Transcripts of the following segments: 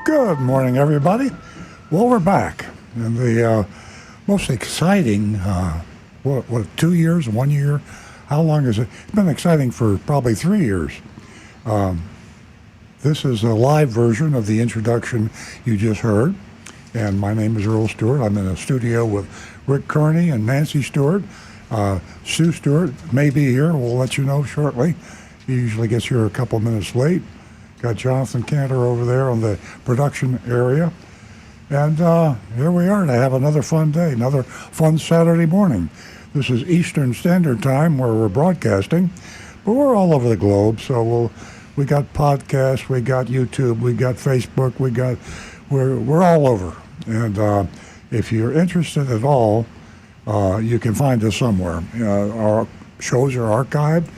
Good morning, everybody. Well, we're back. And the most exciting, 2 years, 1 year? How long is it? It's been exciting for probably 3 years. This is a live version of the introduction you just heard. And my name is Earl Stewart. I'm in a studio with Rick Kearney and Nancy Stewart. Sue Stewart may be here. We'll let you know shortly. He usually gets here a couple minutes late. Got Jonathan Cantor over there on the production area. And here we are to have another fun day, another fun Saturday morning. This is Eastern Standard Time where we're broadcasting, but we're all over the globe. So we got podcasts, we got YouTube, we got Facebook, we're all over. And if you're interested at all, you can find us somewhere. Our shows are archived.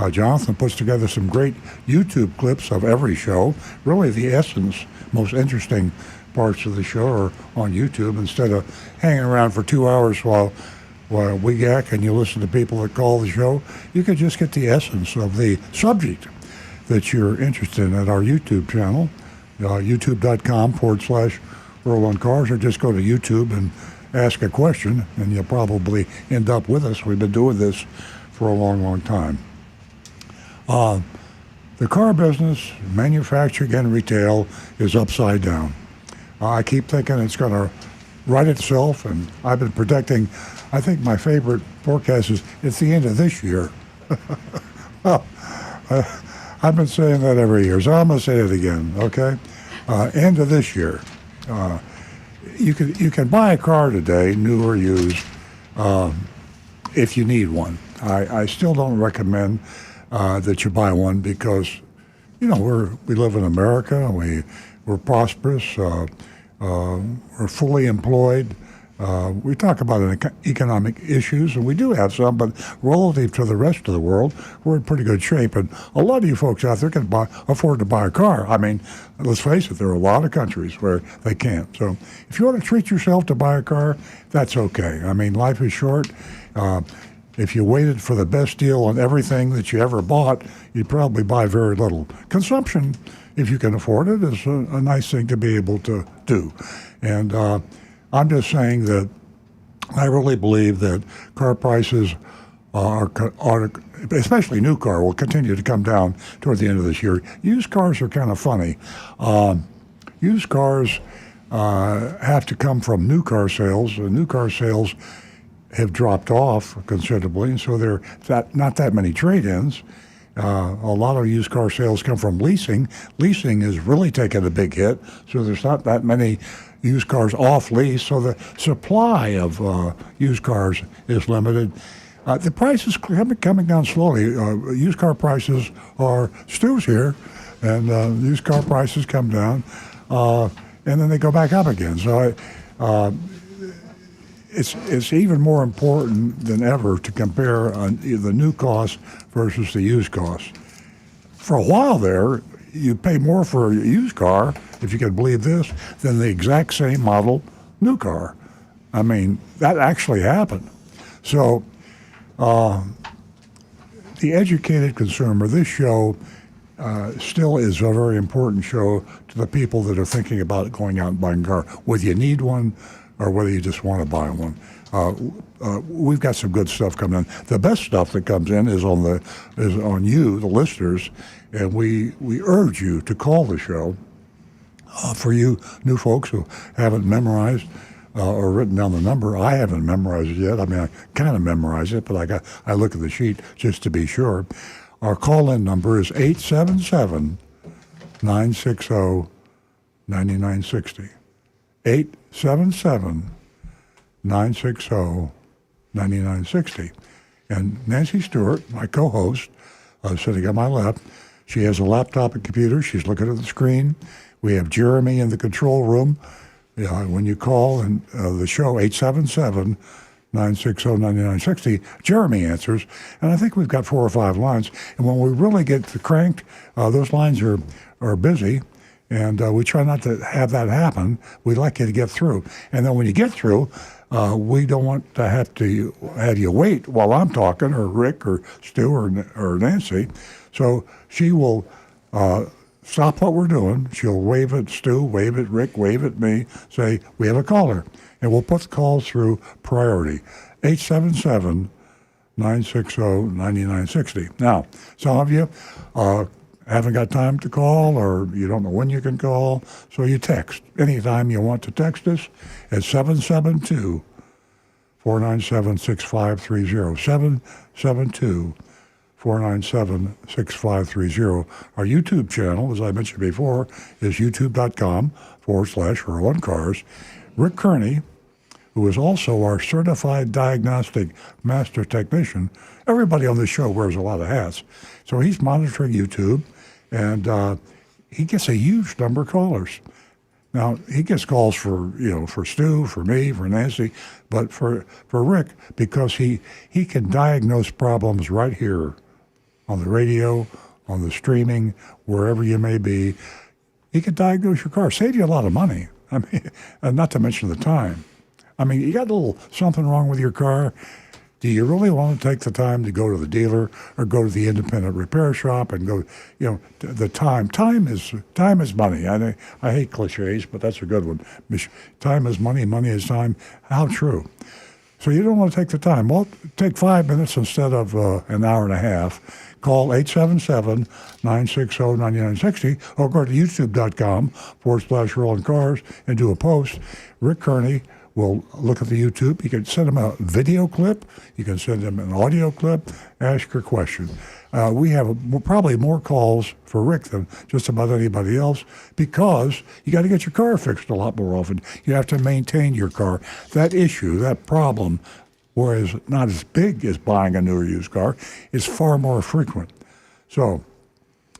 Jonathan puts together some great YouTube clips of every show. Really, the essence, most interesting parts of the show are on YouTube instead of hanging around for 2 hours while we yak and you listen to people that call the show. You can just get the essence of the subject that you're interested in at our YouTube channel, youtube.com/Earl on Cars, or just go to YouTube and ask a question, and you'll probably end up with us. We've been doing this for a long, long time. The car business, manufacturing and retail, is upside down. I keep thinking it's going to right itself, and I've been predicting, I think my favorite forecast is it's the end of this year. Well, I've been saying that every year, so I'm going to say it again, okay? End of this year. You can buy a car today, new or used, if you need one. I still don't recommend that you buy one because, we live in America, we're prosperous, we're fully employed. We talk about economic issues, and we do have some, but relative to the rest of the world, we're in pretty good shape. And a lot of you folks out there can afford to buy a car. I mean, let's face it, there are a lot of countries where they can't. So if you want to treat yourself to buy a car, that's okay. I mean, life is short. If you waited for the best deal on everything that you ever bought, you'd probably buy very little. Consumption, if you can afford it, is a nice thing to be able to do. And I'm just saying that I really believe that car prices are, especially new car, will continue to come down toward the end of this year. Used cars are kind of funny. Used cars have to come from new car sales. New car sales have dropped off considerably, so there are not that many trade-ins. A lot of used car sales come from leasing. Leasing is really taking a big hit, so there's not that many used cars off lease, so the supply of used cars is limited. The price is coming down slowly. Used car prices Stu's here, and used car prices come down, and then they go back up again. So it's even more important than ever to compare the new cost versus the used cost. For a while there, you pay more for a used car, if you can believe this, than the exact same model new car. I mean, that actually happened. So the educated consumer, this show still is a very important show to the people that are thinking about going out and buying a car, whether you need one or whether you just want to buy one. We've got some good stuff coming in. The best stuff that comes in is on you, the listeners, and we urge you to call the show. For you new folks who haven't memorized or written down the number, I haven't memorized it yet. I mean, I kind of memorize it, but I look at the sheet just to be sure. Our call-in number is 877-960-9960. 877-960-9960. And Nancy Stewart, my co-host, sitting on my left, she has a laptop and computer. She's looking at the screen. We have Jeremy in the control room. When you call and the show, 877-960-9960, Jeremy answers. And I think we've got 4 or 5 lines. And when we really get cranked, those lines are busy. And we try not to have that happen. We like you to get through. And then when you get through, we don't want to have you wait while I'm talking, or Rick, or Stu, or Nancy. So she will stop what we're doing. She'll wave at Stu, wave at Rick, wave at me, say, we have a caller. And we'll put the calls through priority. 877-960-9960. Now, some of you haven't got time to call, or you don't know when you can call, so you text. Anytime you want to text us at 772-497-6530. 772-497-6530. Our YouTube channel, as I mentioned before, is youtube.com/Earl on Cars. Rick Kearney, who is also our certified diagnostic master technician. Everybody on this show wears a lot of hats. So he's monitoring YouTube, and he gets a huge number of callers. Now, he gets calls for Stu, for me, for Nancy, but for Rick, because he can diagnose problems right here on the radio, on the streaming, wherever you may be. He can diagnose your car, save you a lot of money. I mean, and not to mention the time. I mean, you got a little something wrong with your car. Do you really want to take the time to go to the dealer or go to the independent repair shop and go, the time? Time is money. I hate cliches, but that's a good one. Time is money, money is time. How true. So you don't want to take the time. Well, take 5 minutes instead of an hour and a half. Call 877-960-9960 or go to youtube.com/Earl on Cars and do a post. Rick Kearney will look at the YouTube. You can send him a video clip. You can send him an audio clip. Ask your question. We have probably more calls for Rick than just about anybody else, because you got to get your car fixed a lot more often. You have to maintain your car. That issue, that problem, whereas not as big as buying a new or used car, is far more frequent. So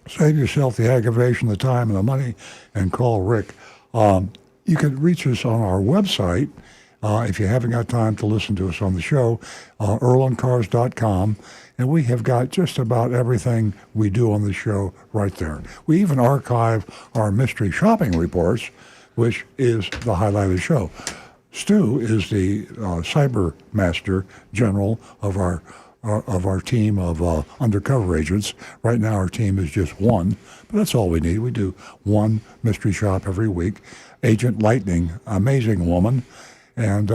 save yourself the aggravation, the time, and the money, and call Rick. You can reach us on our website if you haven't got time to listen to us on the show, earloncars.com, and we have got just about everything we do on the show right there. We even archive our mystery shopping reports, which is the highlight of the show. Stu is the cyber master general of our team of undercover agents. Right now our team is just one, but that's all we need. We do one mystery shop every week. Agent Lightning, amazing woman, and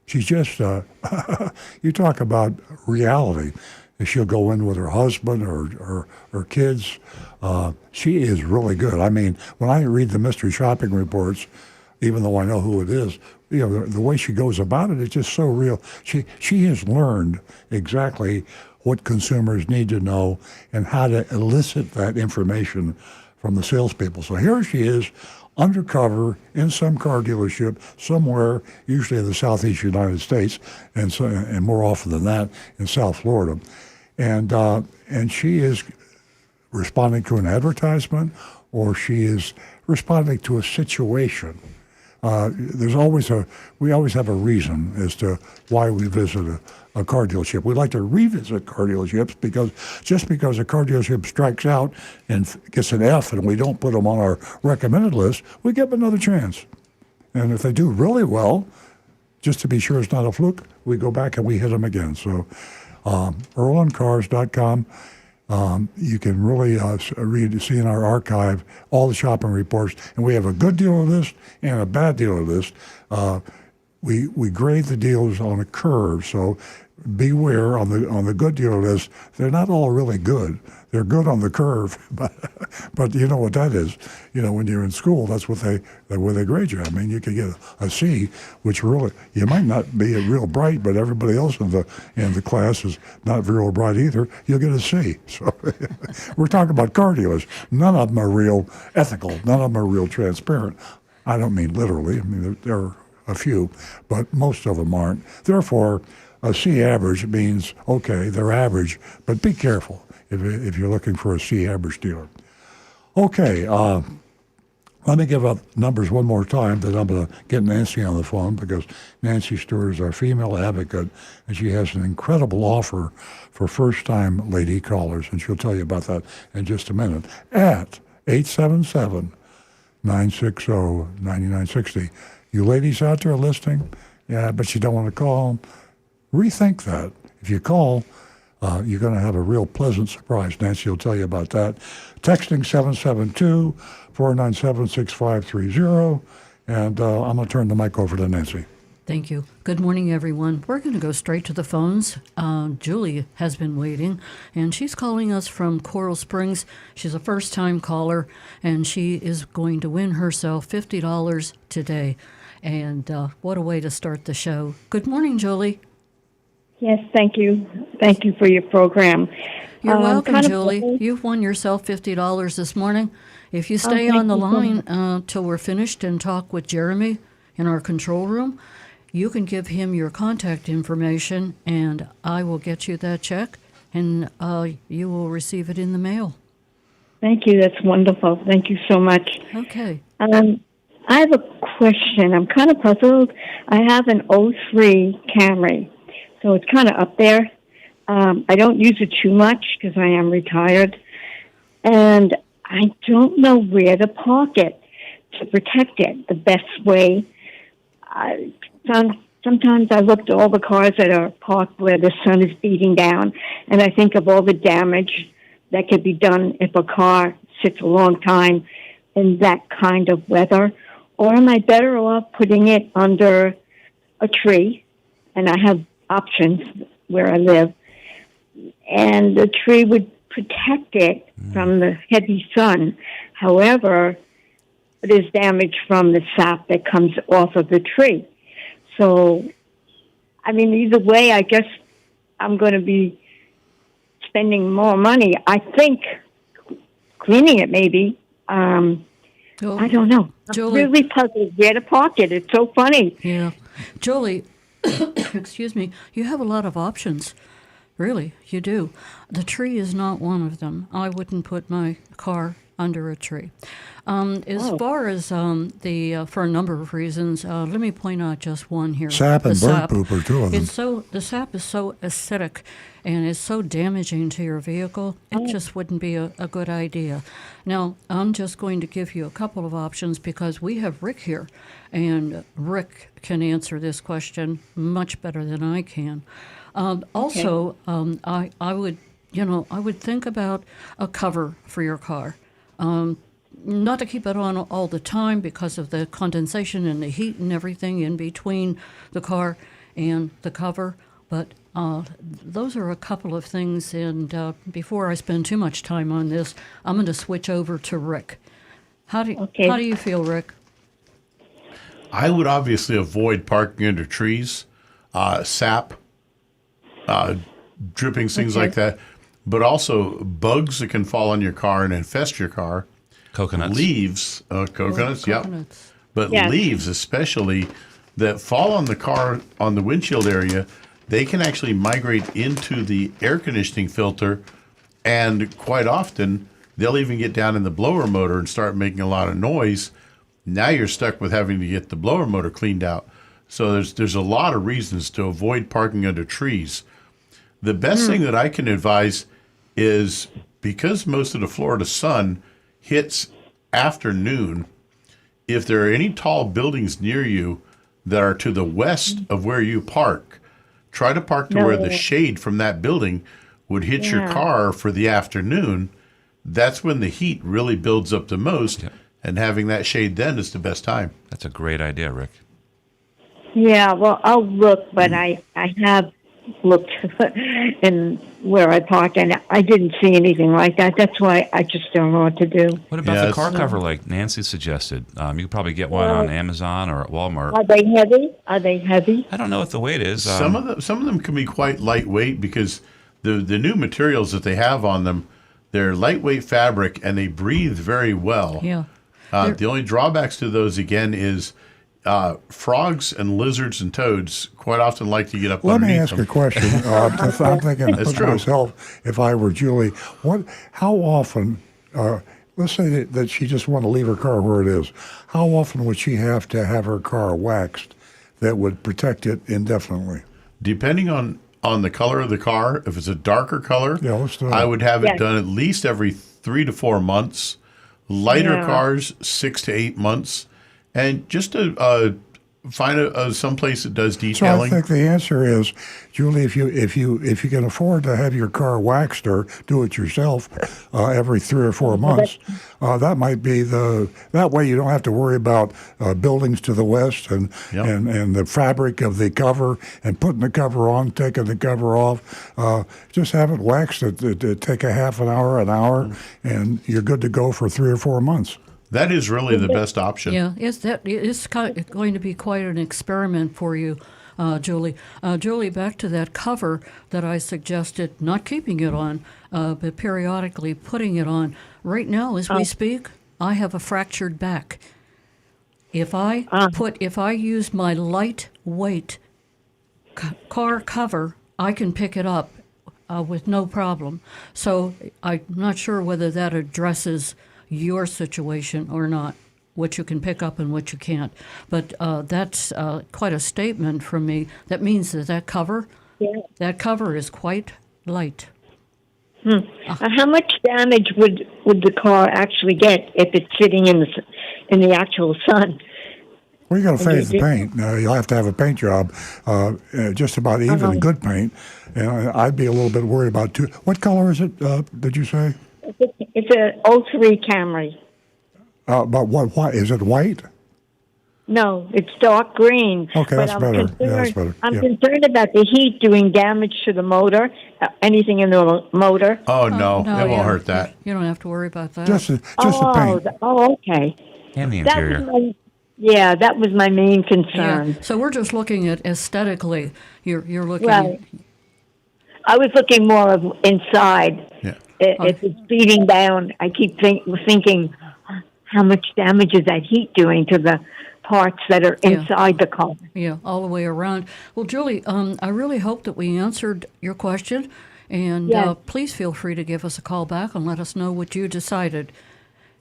she's just, you talk about reality. She'll go in with her husband or her kids. She is really good. I mean, when I read the mystery shopping reports, even though I know who it is, the way she goes about it is just so real. She has learned exactly what consumers need to know and how to elicit that information from the salespeople. So here she is, undercover in some car dealership somewhere, usually in the southeast United States, and more often than that in South Florida, and she is responding to an advertisement, or she is responding to a situation. We always have a reason as to why we visit a car dealership. We like to revisit car dealerships because just because a car dealership strikes out and gets an F and we don't put them on our recommended list, we give them another chance. And if they do really well, just to be sure it's not a fluke, we go back and we hit them again. So earloncars.com. You can really see in our archive all the shopping reports, and we have a good dealer list and a bad dealer list. We grade the deals on a curve, so beware on the good dealer list. They're not all really good. They're good on the curve, but you know what that is. When you're in school, that's what they grade you. I mean, you could get a C, which really you might not be real bright, but everybody else in the class is not real bright either. You'll get a C. So we're talking about car dealers. None of them are real ethical. None of them are real transparent. I don't mean literally. I mean there are a few, but most of them aren't. Therefore, a C average means okay, they're average, but be careful if you're looking for a C average dealer. Okay, let me give up numbers one more time, then I'm going to get Nancy on the phone, because Nancy Stewart is our female advocate, and she has an incredible offer for first-time lady callers, and she'll tell you about that in just a minute, at 877-960-9960. You ladies out there listening, yeah, but you don't want to call, rethink that. If you call, You're going to have a real pleasant surprise. Nancy will tell you about that. Texting 772-497-6530. And I'm going to turn the mic over to Nancy. Thank you. Good morning, everyone. We're going to go straight to the phones. Julie has been waiting, and she's calling us from Coral Springs. She's a first-time caller, and she is going to win herself $50 today. And what a way to start the show. Good morning, Julie. Yes, thank you. Thank you for your program. You're welcome, Julie. You've won yourself $50 this morning. If you stay on the line till we're finished and talk with Jeremy in our control room, you can give him your contact information, and I will get you that check, and you will receive it in the mail. Thank you. That's wonderful. Thank you so much. Okay. I have a question. I'm kind of puzzled. I have an '03 Camry, so it's kind of up there. I don't use it too much because I am retired, and I don't know where to park it to protect it the best way. Sometimes I look at all the cars that are parked where the sun is beating down, and I think of all the damage that could be done if a car sits a long time in that kind of weather. Or am I better off putting it under a tree? And I have options where I live. And the tree would protect it from the heavy sun. However, there's damage from the sap that comes off of the tree. So, I mean, either way, I guess I'm going to be spending more money. I think cleaning it maybe. I don't know. Julie, I'm really puzzled where to park it. It's so funny. Yeah. Julie, excuse me, you have a lot of options. Really, you do. The tree is not one of them. I wouldn't put my car under a tree. As far as for a number of reasons, let me point out just one here. Sap and bird poop are two of them. The sap is so acidic and is so damaging to your vehicle, it just wouldn't be a good idea. Now, I'm just going to give you a couple of options because we have Rick here, and Rick can answer this question much better than I can. Also, I would think about a cover for your car. Not to keep it on all the time because of the condensation and the heat and everything in between the car and the cover, but those are a couple of things, and before I spend too much time on this, I'm going to switch over to Rick. How do you feel, Rick? I would obviously avoid parking under trees, sap, drippings, things like that, but also bugs that can fall on your car and infest your car. Coconuts. Leaves, coconuts, yeah. But Yeah. leaves especially that fall on the car, on the windshield area, they can actually migrate into the air conditioning filter, and quite often they'll even get down in the blower motor and start making a lot of noise. Now you're stuck with having to get the blower motor cleaned out. So there's a lot of reasons to avoid parking under trees. The best thing that I can advise is, because most of the Florida sun hits afternoon, if there are any tall buildings near you that are to the west of where you park, try to park to where the shade from that building would hit your car for the afternoon. That's when the heat really builds up the most, and having that shade then is the best time. That's a great idea, Rick. Yeah, well, I'll look, but I have looked in where I parked, and I didn't see anything like that. That's why I just don't know what to do. What about the car cover like Nancy suggested? You could probably get one on Amazon or at Walmart. Are they heavy? Are they heavy? I don't know what the weight is. Some of them can be quite lightweight because the new materials that they have on them, they're lightweight fabric and they breathe very well. Yeah. The only drawbacks to those, again, is frogs and lizards and toads quite often like to get up Let underneath me ask them. a question. I'm thinking That's of true. myself, if I were Julie, how often, let's say that she just want to leave her car where it is, how often would she have to have her car waxed that would protect it indefinitely? Depending on the color of the car, if it's a darker color, let's do it. I would have it done at least every 3 to 4 months. Lighter cars, 6 to 8 months. And just a find some place that does So I detailing. think the answer is, Julie, if you can afford to have your car waxed or do it yourself every 3 or 4 months, that might be that way you don't have to worry about buildings to the west and, Yep. and the fabric of the cover and putting the cover on, taking the cover off. Just have it waxed. It take a half an hour, and you're good to go for 3 or 4 months. That is really the best option. Yeah, it's going to be quite an experiment for you, Julie. Julie, back to that cover that I suggested, not keeping it on, but periodically putting it on. Right now, as we speak, I have a fractured back. If I use my lightweight car cover, I can pick it up with no problem. So I'm not sure whether that addresses your situation or not, what you can pick up and what you can't. But that's quite a statement from me. That means that cover is quite light. How much damage would the car actually get if it's sitting in the actual sun? Well, you got to fade the paint. You'll have to have a paint job, just about even good paint. And I'd be a little bit worried about What color is it? Did you say? It's an 03 Camry. But what is it? White? No, it's dark green. Okay, but that's better. Yeah, that's better. I'm Yeah. concerned about the heat doing damage to the motor, anything in the motor. Oh, no, it won't hurt that. You don't have to worry about that. Just the paint. Okay. And the That interior. was that was my main concern. Yeah. So we're just looking at aesthetically. You're looking. Right. I was looking more of inside. Yeah. If it's beating down, I keep thinking, how much damage is that heat doing to the parts that are inside the car? Yeah, all the way around. Well, Julie, I really hope that we answered your question, and please feel free to give us a call back and let us know what you decided.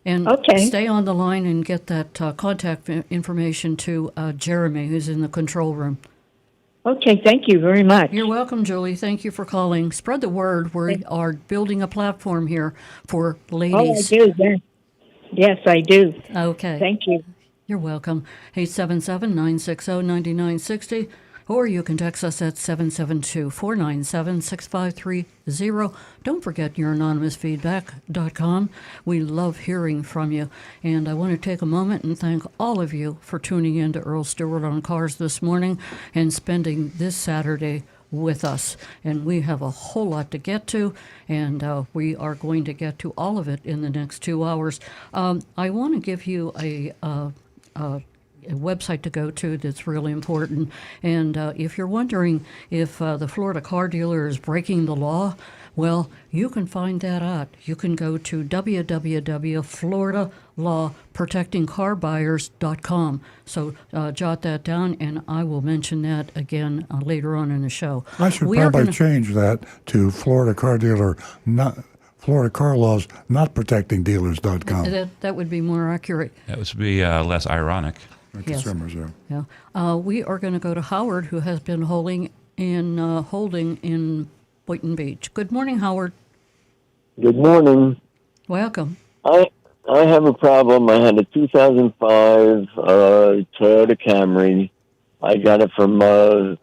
And stay on the line and get that contact information to Jeremy, who's in the control room. Okay, thank you very much. You're welcome, Julie. Thank you for calling. Spread the word. We are building a platform here for ladies. Oh, I do, yes. Yes, I do. Okay. Thank you. You're welcome. 877-960-9960, or you can text us at 772-497-6530. Don't forget youranonymousfeedback.com. We love hearing from you. And I want to take a moment and thank all of you for tuning in to Earl Stewart on Cars this morning and spending this Saturday with us. And we have a whole lot to get to, and we are going to get to all of it in the next 2 hours. I want to give you a website to go to that's really important. And if you're wondering if the Florida car dealer is breaking the law, well, you can find that out. You can go to www.floridalawprotectingcarbuyers.com. So jot that down, and I will mention that again later on in the show. I should probably change that to Florida Car Laws Not Protecting Dealers.com. That would be more accurate. That would be less ironic. Consumers, Yeah. We are going to go to Howard, who has been holding in Boynton Beach. Good morning, Howard. Good morning. Welcome. I have a problem. I had a 2005 Toyota Camry. I got it from my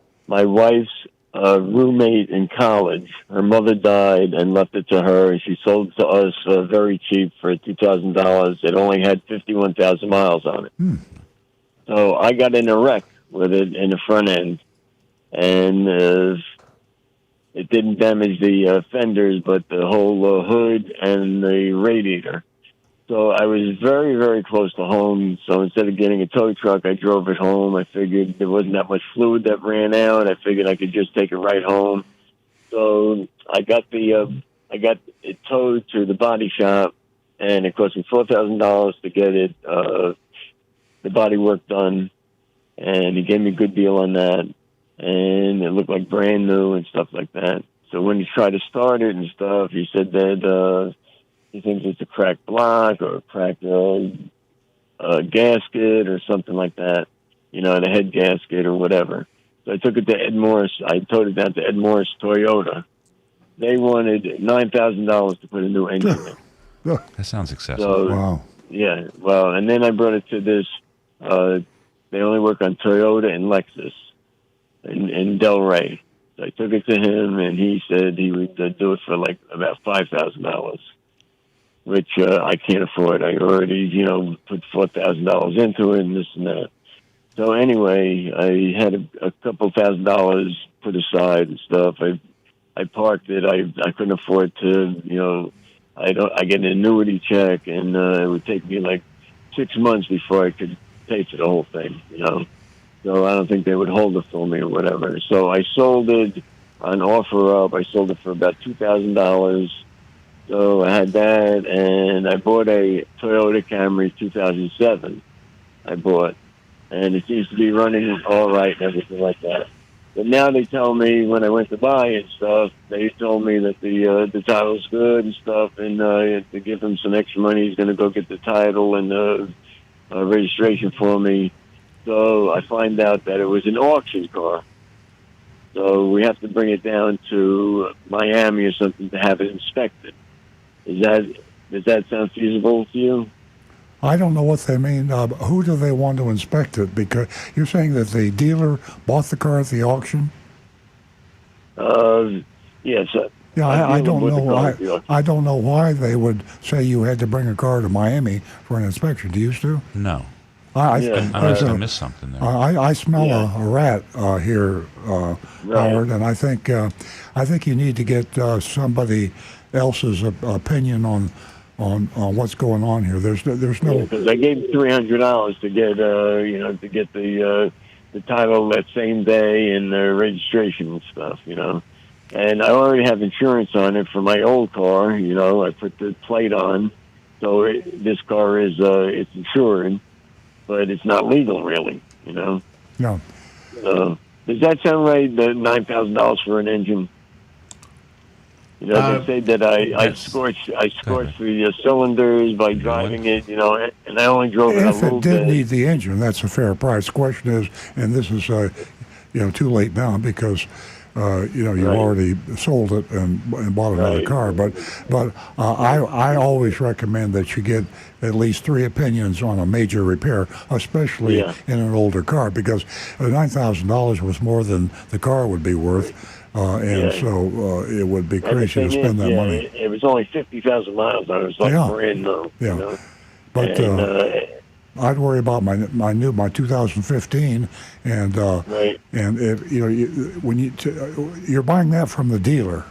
wife's roommate in college. Her mother died and left it to her, and she sold it to us very cheap for $2,000. It only had 51,000 miles on it. So I got in a wreck with it in the front end, and it didn't damage the fenders, but the whole hood and the radiator. So I was very, very close to home. So instead of getting a tow truck, I drove it home. I figured there wasn't that much fluid that ran out. I figured I could just take it right home. So I got it towed to the body shop, and it cost me $4,000 to get it the body work done, and he gave me a good deal on that, and it looked like brand new and stuff like that. So when he tried to start it and stuff, he said that he thinks it's a cracked block or a cracked gasket or something like that, the head gasket or whatever. So I took it to Ed Morris. I towed it down to Ed Morris Toyota. They wanted $9,000 to put a new engine in. That sounds excessive. So, wow. Yeah, well, and then I brought it to this They only work on Toyota and Lexus in Delray. So I took it to him, and he said he would do it for like about $5,000, which I can't afford. I already, put $4,000 into it and this and that. So anyway, I had a couple $1,000 put aside and stuff. I parked it. I couldn't afford to, I get an annuity check, and it would take me like 6 months before I could pay for the whole thing, So I don't think they would hold it for me or whatever. So I sold it on OfferUp. I sold it for about $2,000. So I had that, and I bought a Toyota Camry 2007. And it seems to be running all right and everything like that. But now they tell me when I went to buy it and stuff, they told me that the title's good and stuff, and to give him some extra money, he's going to go get the title and registration for me. So I find out that it was an auction car. So we have to bring it down to Miami or something to have it inspected. Does that sound feasible to you? I don't know what they mean. Who do they want to inspect it? Because you're saying that the dealer bought the car at the auction? Yes. Yeah, I don't know. I don't know why they would say you had to bring a car to Miami for an inspection. Do you, Stu? No. Yeah. I must have missed something there. I smell a rat here, Howard, and I think you need to get somebody else's opinion on what's going on here. There's no. Because I gave $300 to get the title that same day and the registration and stuff, And I already have insurance on it for my old car. I put the plate on, so this car is it's insured, but it's not legal really, No. Does that sound right? The $9,000 for an engine. They say that I scorched the cylinders by driving it, and I only drove it a If little it did bit. need the engine, that's a fair price. The question is, and this is, too late now because, you've already sold it and bought another car. But I always recommend that you get at least 3 opinions on a major repair, especially in an older car, because $9,000 was more than the car would be worth. So it would be crazy to spend that money. It was only 50,000 miles. I was like brand new. Yeah. But I'd worry about my 2015, and and if when you're buying that from the dealer.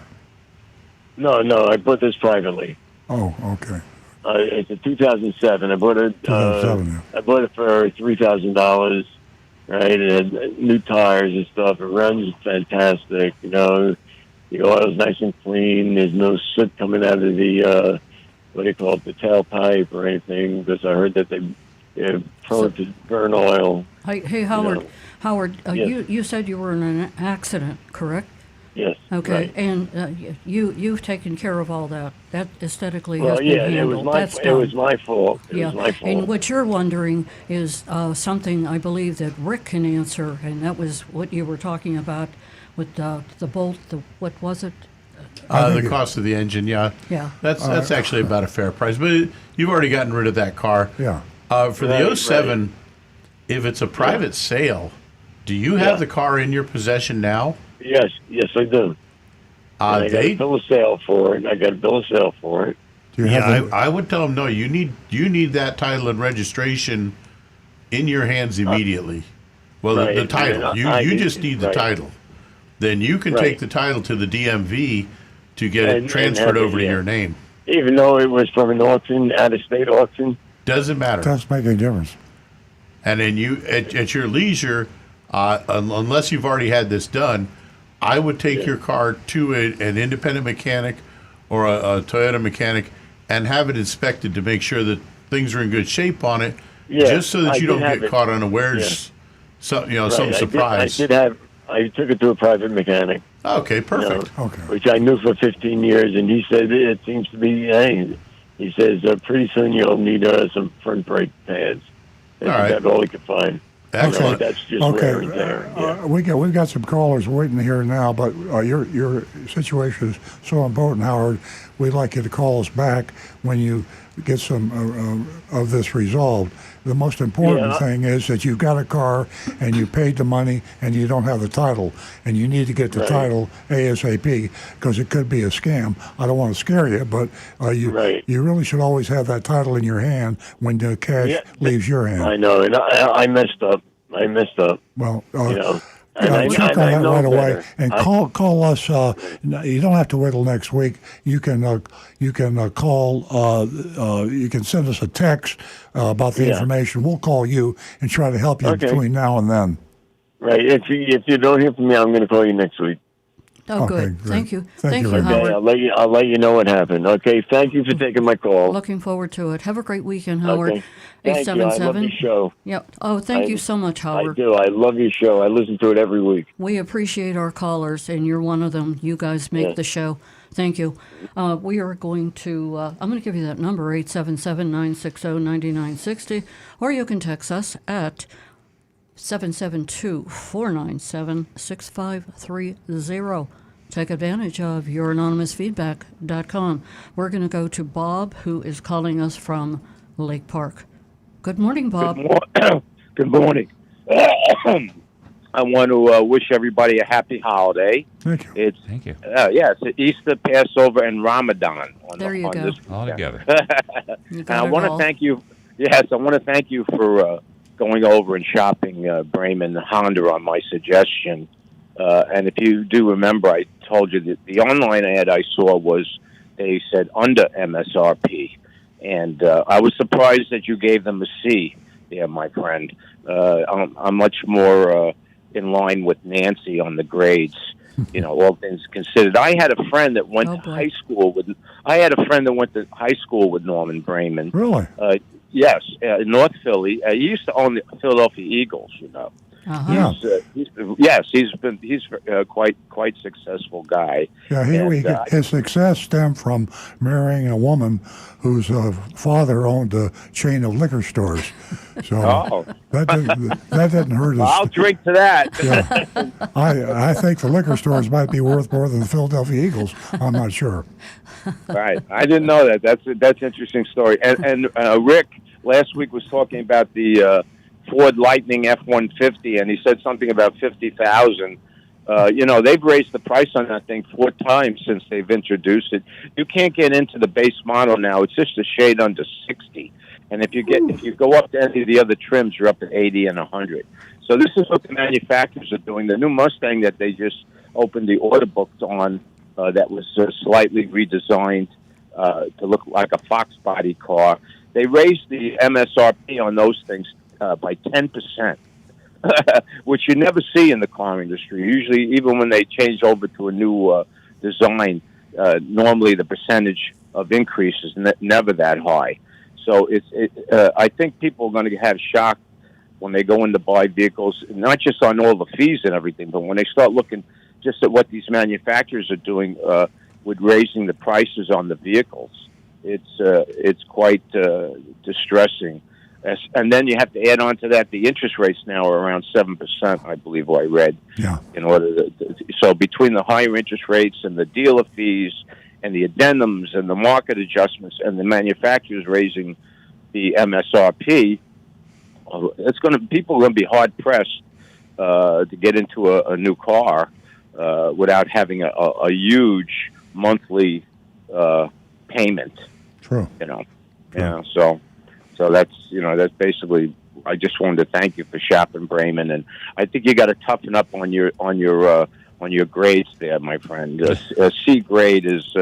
No, I bought this privately. Oh, okay. It's a 2007. I bought it. 2007. I bought it for $3,000. Right, and new tires and stuff. It runs fantastic. The oil's nice and clean. There's no soot coming out of the what do you call it, the tailpipe or anything. Because I heard that they're prone to burn oil. Hey, Howard. Howard, you said you were in an accident, correct? Yes. Okay, right. and you've taken care of all that. That aesthetically has been handled. It was my fault. It was my fault. And what you're wondering is something I believe that Rick can answer, and that was what you were talking about with the bolt. What was it? The cost of the engine, yeah. That's actually about a fair price. But you've already gotten rid of that car. Yeah. For the 07, if it's a private sale, do you have the car in your possession now? Yes, I do. I got a bill of sale for it. I would tell them no. You need that title and registration in your hands immediately. Well, the title. You just need the title. Then you can take the title to the DMV to get it transferred over to your name. Even though it was from an auction, out-of-state auction. Doesn't matter. Doesn't make any difference. And then you, at your leisure, unless you've already had this done, I would take your car to an independent mechanic or a Toyota mechanic and have it inspected to make sure that things are in good shape on it, just so that you don't get caught unawares. Some surprise. I took it to a private mechanic. Okay, perfect. Which I knew for 15 years, and he said it seems to be. He says pretty soon you'll need some front brake pads. That's all he could find. Excellent. That's just wear and tear. We've got some callers waiting here now, but your situation is so important, Howard. we'd like you to call us back when you get some of this resolved. The most important thing is that you've got a car and you paid the money and you don't have the title, and you need to get the title ASAP because it could be a scam. I don't want to scare you, but you really should always have that title in your hand when the cash leaves your hand. I know, and I messed up. Well, I check on that know right away, better. and call us. You don't have to wait till next week. You can call. You can send us a text about the information. We'll call you and try to help you between now and then. Right. If you don't hear from me, I'm going to call you next week. Oh, Okay, good. great. Thank you. Thank you Thank you, very much. Howard. Okay, I'll let you know what happened. Okay. Thank you for taking my call. Looking forward to it. Have a great weekend, Howard. Okay. Thank you. I love your show. Yep. Oh, thank you so much, Howard. I do. I love your show. I listen to it every week. We appreciate our callers, and you're one of them. You guys make the show. Thank you. We are going to, I'm going to give you that number, 877-960-9960, or you can text us at 772-497-6530. Take advantage of youranonymousfeedback.com. We're going to go to Bob, who is calling us from Lake Park. Good morning, Bob. Good morning. I want to wish everybody a happy holiday. Thank you. Thank you. It's Easter, Passover, and Ramadan. There you go. All together. You And got I it want all. to thank you. Yes, I want to thank you for going over and shopping Bremen Honda on my suggestion. And if you do remember, I told you that the online ad I saw was they said under MSRP, and I was surprised that you gave them a C. Yeah, my friend. I'm much more in line with Nancy on the grades. You know, all things considered. I had a friend that went to high school with. I had a friend that went to high school with Norman Bremen. Really? Yes, in North Philly. He used to own the Philadelphia Eagles. You know. Yeah. He's quite successsul guy. Yeah, And, his success stemmed from marrying a woman whose father owned a chain of liquor stores. So that didn't hurt us. I'll drink to that. Yeah. I think the liquor stores might be worth more than the Philadelphia Eagles. I'm not sure. Right, I didn't know that. That's an interesting story. And Rick last week was talking about the Ford Lightning F-150, and he said something about 50,000. You know, they've raised the price on that thing 4 times since they've introduced it. You can't get into the base model now; it's just a shade under 60. And if you go up to any of the other trims, you're up to 80 and 100. So this is what the manufacturers are doing. The new Mustang that they just opened the order books on, that was slightly redesigned to look like a Fox body car. They raised the MSRP on those things by 10%, which you never see in the car industry. Usually, even when they change over to a new design, normally the percentage of increase is never that high. So I think people are going to have shock when they go in to buy vehicles, not just on all the fees and everything, but when they start looking just at what these manufacturers are doing with raising the prices on the vehicles. It's quite distressing. And then you have to add on to that the interest rates now are around 7%, I believe I read. Yeah. So between the higher interest rates and the dealer fees and the addendums and the market adjustments and the manufacturers raising the MSRP, people are going to be hard pressed to get into a new car without having a huge monthly payment. True. You know. True. Yeah. So that's basically. I just wanted to thank you for shopping Bremen, and I think you got to toughen up on your grades there, my friend. A C grade is.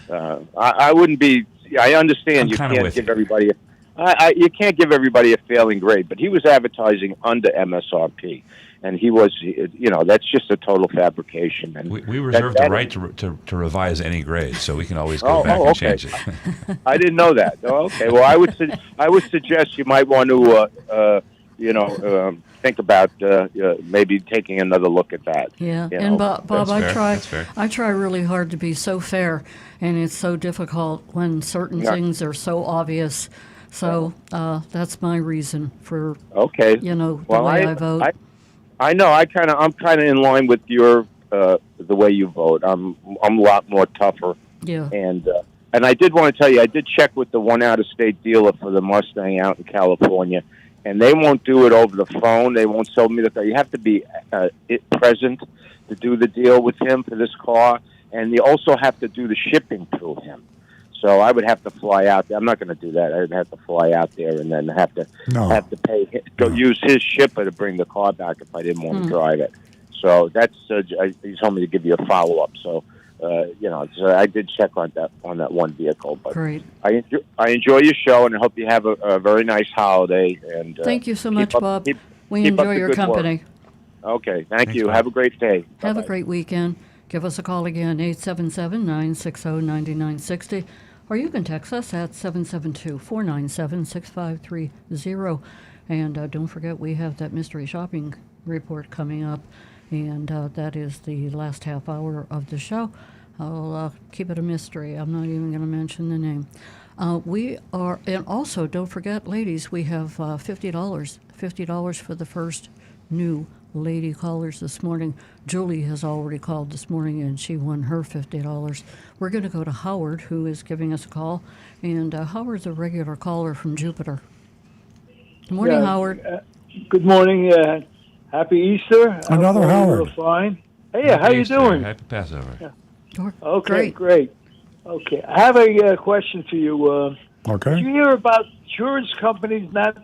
I wouldn't be. I understand you can't give everybody. You can't give everybody a failing grade, but he was advertising under MSRP, and he was. That's just a total fabrication. And we reserve the right to revise any grade, so we can always go back and change it. I didn't know that. Oh, okay. Well, I would suggest you might want to, think about maybe taking another look at that. Yeah, you and know. Bob, That's fair. I try really hard to be so fair, and it's so difficult when certain things are so obvious. So that's my reason for the way I vote. I know. I'm kind of in line with your the way you vote. I'm a lot more tougher. Yeah. And And I did want to tell you, I did check with the one out-of-state dealer for the Mustang out in California, and they won't do it over the phone. They won't sell me the car. You have to be present to do the deal with him for this car, and you also have to do the shipping through him. So I would have to fly out there. I'm not going to do that. I would have to fly out there and then have to use his shipper to bring the car back if I didn't want to drive it. So that's he told me to give you a follow up. So so I did check on that one vehicle. But Great. I enjoy your show, and I hope you have a very nice holiday. And Thank you so much, Bob. We enjoy your company. Okay, thank you. Bob. Have a great day. Have Bye-bye. a great weekend. Give us a call again, 877-960-9960. Or you can text us at 772-497-6530. And don't forget, we have that mystery shopping report coming up. And that is the last half hour of the show. I'll keep it a mystery. I'm not even going to mention the name. And also, don't forget, ladies, we have $50 for the first new lady callers this morning. Julie has already called this morning, and she won her $50. We're going to go to Howard, who is giving us a call. And Howard's a regular caller from Jupiter. Good morning, Howard. Good morning. Happy Easter. Another Howard. You're fine. Hey, how you doing? Happy Passover. Okay, great. Okay, I have a question for you. Okay. Did you hear about insurance companies not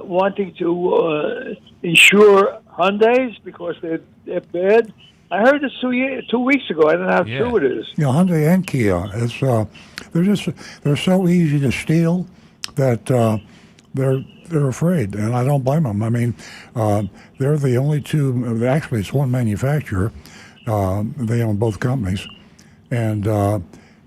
wanting to insure Hyundais because they're bad? I heard this 2 weeks ago. I don't know how true it is. Yeah, Hyundai and Kia. It's they're so easy to steal that they're afraid, and I don't blame them. I mean, they're the only two. Actually, it's one manufacturer. They own both companies, and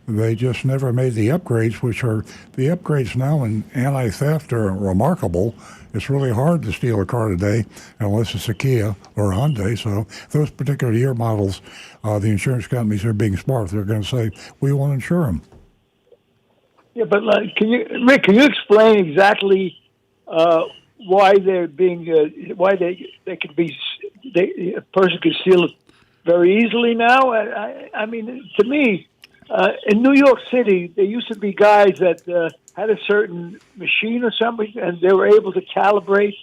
they just never made the upgrades, which are the upgrades now in anti-theft are remarkable. It's really hard to steal a car today unless it's a Kia or a Hyundai. So those particular year models, the insurance companies are being smart. They're going to say, we won't insure them. Yeah, but Rick, can you explain exactly why they're being why they can be a person can steal it very easily now? I mean, to me, in New York City, there used to be guys that had a certain machine or something, and they were able to calibrate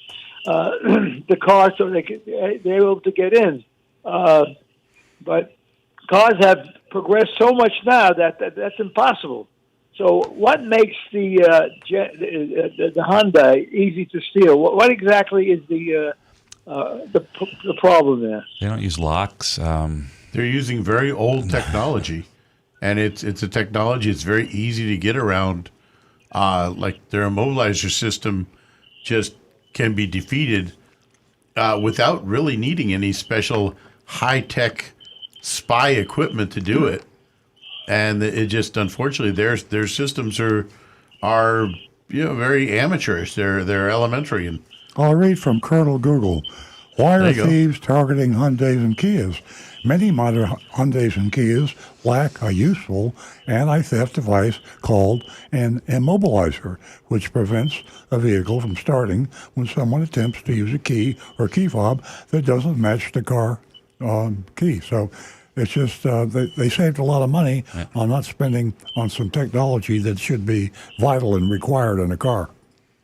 the car so they were able to get in. But cars have progressed so much now that's impossible. So, what makes the Hyundai easy to steal? What exactly is the problem there? They don't use locks. They're using very old technology, and it's a technology that's very easy to get around. Like their immobilizer system just can be defeated without really needing any special high-tech spy equipment to do it. And it just, unfortunately, their systems are very amateurish. They're elementary. And I'll read from Colonel Google. Why are thieves targeting Hyundais and Kias? Many modern Hyundais and Kias lack a useful anti-theft device called an immobilizer, which prevents a vehicle from starting when someone attempts to use a key or key fob that doesn't match the car key. So it's just they saved a lot of money on not spending on some technology that should be vital and required in a car.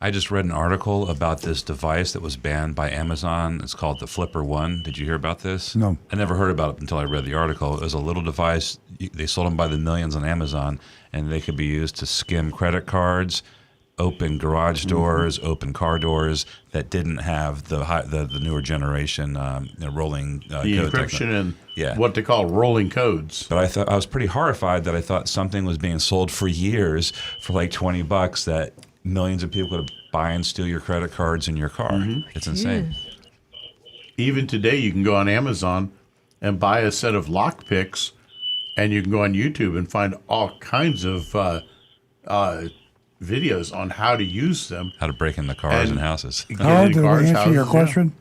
I just read an article about this device that was banned by Amazon. It's called the Flipper One. Did you hear about this? No. I never heard about it until I read the article. It was a little device. They sold them by the millions on Amazon, and they could be used to skim credit cards, open garage doors, open car doors that didn't have the newer generation rolling the code encryption and what they call rolling codes. But I was pretty horrified that I thought something was being sold for years for like $20 that millions of people could buy and steal your credit cards in your car. It's insane. Even today, you can go on Amazon and buy a set of lock picks, and you can go on YouTube and find all kinds of videos on how to use them. How to break into cars and houses. Howard, did we answer your question?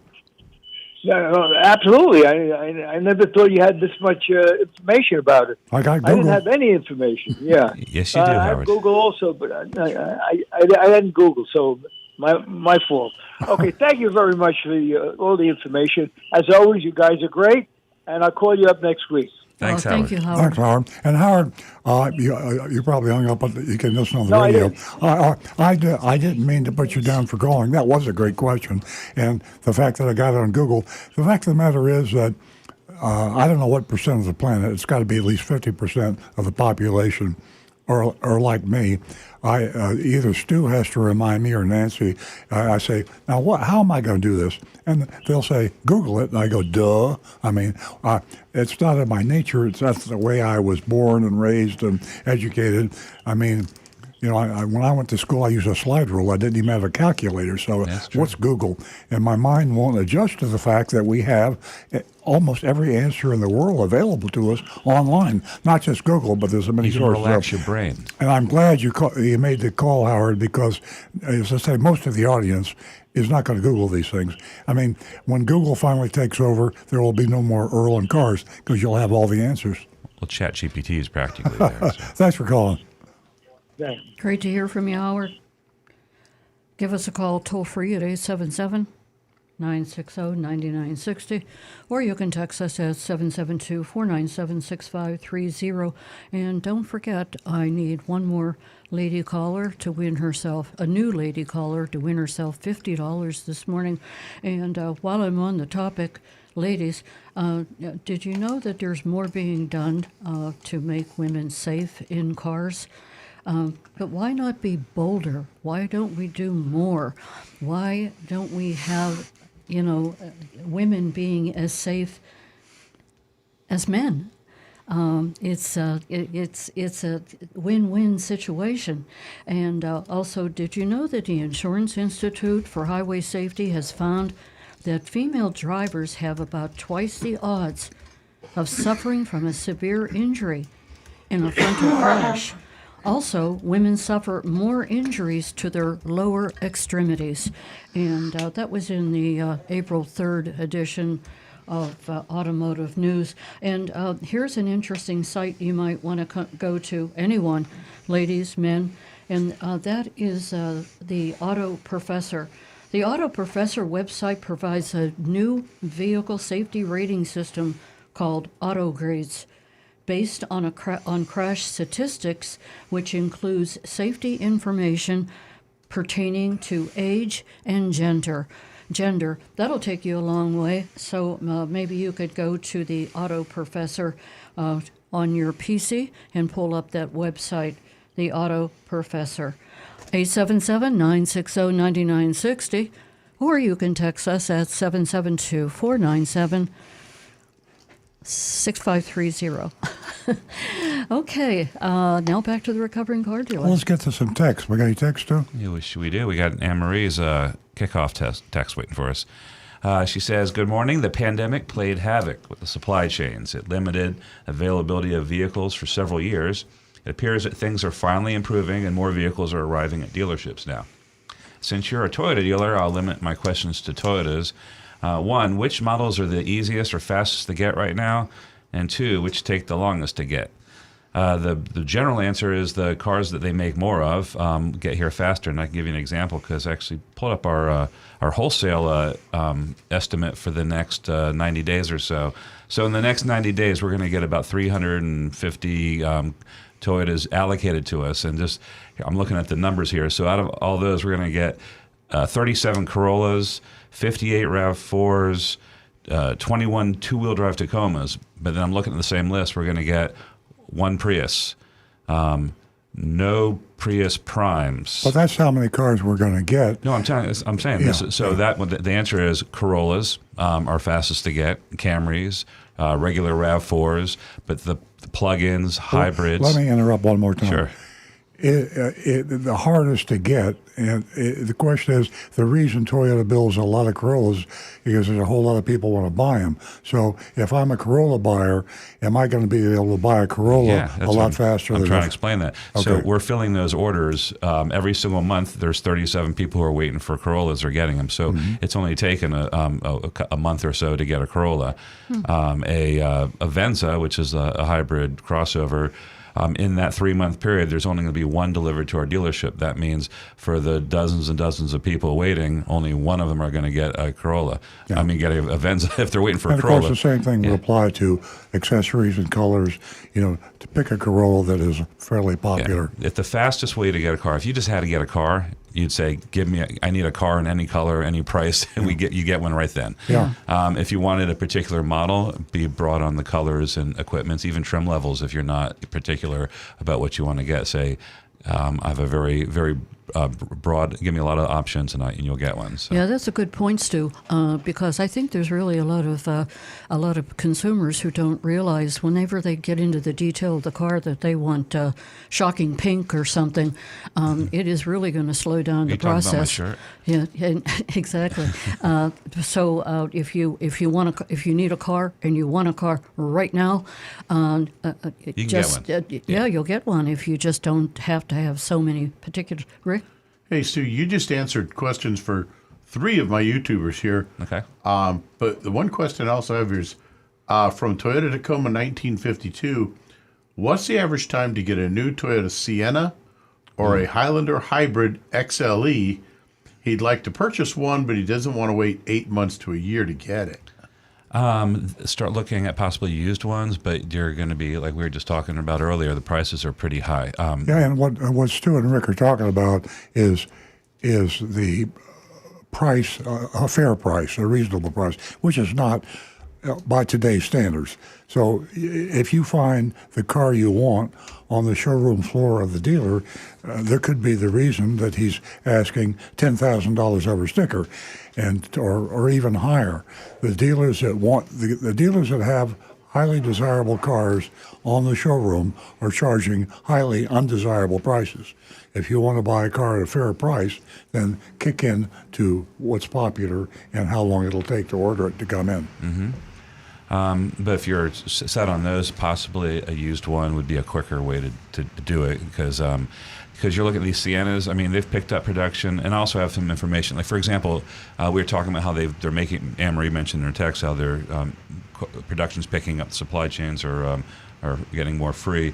No, absolutely. I never thought you had this much information about it. I got Google. I didn't have any information. Yeah. Yes, you do, I Howard. have Google also, but I hadn't Google, so my fault. Okay, thank you very much for all the information. As always, you guys are great, and I'll call you up next week. Thanks, Thank Howard. you, Howard. Thanks, Howard. And Howard, you probably hung up, but you can listen on the No, I radio. didn't. I didn't mean to put you down for calling. That was a great question. And the fact that I got it on Google, the fact of the matter is that I don't know what percent of the planet, it's got to be at least 50% of the population or like me. Either Stu has to remind me or Nancy. I say, now how am I going to do this? And they'll say, Google it. And I go, duh. I mean, it's not in my nature. That's the way I was born and raised and educated. I mean, when I went to school, I used a slide rule. I didn't even have a calculator. So what's Google? And my mind won't adjust to the fact that we have almost every answer in the world available to us online. Not just Google, but there's so many You can sources. relax your brain. And I'm glad you made the call, Howard, because, as I say, most of the audience is not going to Google these things. I mean, when Google finally takes over, there will be no more Earl and cars because you'll have all the answers. Well, ChatGPT is practically there. So. Thanks for calling. Yeah. Great to hear from you, Howard. Give us a call toll free at 877-960-9960, or you can text us at 772-497-6530. And don't forget, I need one more lady caller to win herself, a new lady caller to win herself $50 this morning. And while I'm on the topic, ladies, did you know that there's more being done to make women safe in cars? But why not be bolder? Why don't we do more? Why don't we have, women being as safe as men? It's a win-win situation. And also, did you know that the Insurance Institute for Highway Safety has found that female drivers have about twice the odds of suffering from a severe injury in a frontal crash? Also, women suffer more injuries to their lower extremities. And that was in the April 3rd edition of Automotive News. And here's an interesting site you might want to go to, anyone, ladies, men, and that is the Auto Professor. The Auto Professor website provides a new vehicle safety rating system called Auto Grades, based on on crash statistics, which includes safety information pertaining to age and gender. That'll take you a long way. So maybe you could go to the Auto Professor on your PC and pull up that website, the Auto Professor. 877-960-9960, or you can text us at 772-497-6530. Okay, now back to the recovering car dealer. Well, let's get to some text. We got any text too? Yeah, we do. We got Anne-Marie's kickoff text waiting for us. She says, good morning. The pandemic played havoc with the supply chains. It limited availability of vehicles for several years. It appears that things are finally improving and more vehicles are arriving at dealerships now. Since you're a Toyota dealer, I'll limit my questions to Toyotas. One, which models are the easiest or fastest to get right now? And two, which take the longest to get? The general answer is the cars that they make more of get here faster. And I can give you an example because I actually pulled up our wholesale estimate for the next 90 days or so. So in the next 90 days, we're going to get about 350 Toyotas allocated to us. And just, I'm looking at the numbers here. So out of all those, we're going to get 37 Corollas, 58 RAV4s, 21 two-wheel drive Tacomas. But then I'm looking at the same list. We're going to get one Prius, no Prius Primes. But that's how many cars we're going to get. No, I'm saying this. So that the answer is Corollas are fastest to get, Camrys, regular RAV4s, but the plug-ins, hybrids. Let me interrupt one more time. Sure. The hardest to get, and the question is, the reason Toyota builds a lot of Corollas because there's a whole lot of people want to buy them. So if I'm a Corolla buyer, am I going to be able to buy a Corolla a lot faster? I'm trying to explain that. Okay. So we're filling those orders every single month. There's 37 people who are waiting for Corollas or getting them. So it's only taken a month or so to get a Corolla. A Venza, which is a hybrid crossover, In that 3-month period, there's only going to be one delivered to our dealership. That means for the dozens and dozens of people waiting, only one of them are going to get a Corolla. Yeah. I mean, get a Venza if they're waiting for And a of Corolla. course, the same thing would apply to accessories and colors. To pick a Corolla that is fairly popular. If the fastest way to get a car, if you just had to get a car, you'd say, I need a car in any color, any price, and you get one right then. Yeah. If you wanted a particular model, be broad on the colors and equipments, even trim levels if you're not particular about what you want to get. Say, I have a very, very broad, give me a lot of options and you'll get one. So. Yeah, that's a good point, Stu, because I think there's really a lot of consumers who don't realize whenever they get into the detail of the car that they want shocking pink or something, it is really going to slow down the process. Talking about my shirt? Yeah, exactly. So if you need a car and you want a car right now, you can just get one. you'll get one if you just don't have to have so many particular. Rick? Hey, Stu, you just answered questions for 3 of my YouTubers here. Okay. But the one question I also have is from Toyota Tacoma 1952, what's the average time to get a new Toyota Sienna or a Highlander Hybrid XLE? He'd like to purchase one, but he doesn't want to wait 8 months to a year to get it. Start looking at possibly used ones, but you're going to be, like we were just talking about earlier, the prices are pretty high. And what Stu and Rick are talking about is the price, a fair price, a reasonable price, which is not by today's standards. So if you find the car you want on the showroom floor of the dealer, there could be the reason that he's asking $10,000 over sticker, or even higher. The dealers that the dealers that have highly desirable cars on the showroom are charging highly undesirable prices. If you want to buy a car at a fair price, then kick in to what's popular and how long it'll take to order it to come in. Mm-hmm. But if you're set on those, possibly a used one would be a quicker way to do it because you're looking at these Siennas. I mean, they've picked up production and also have some information. Like, for example, we were talking about how they're making, Anne-Marie mentioned in her text, how their production's picking up, the supply chains are getting more free.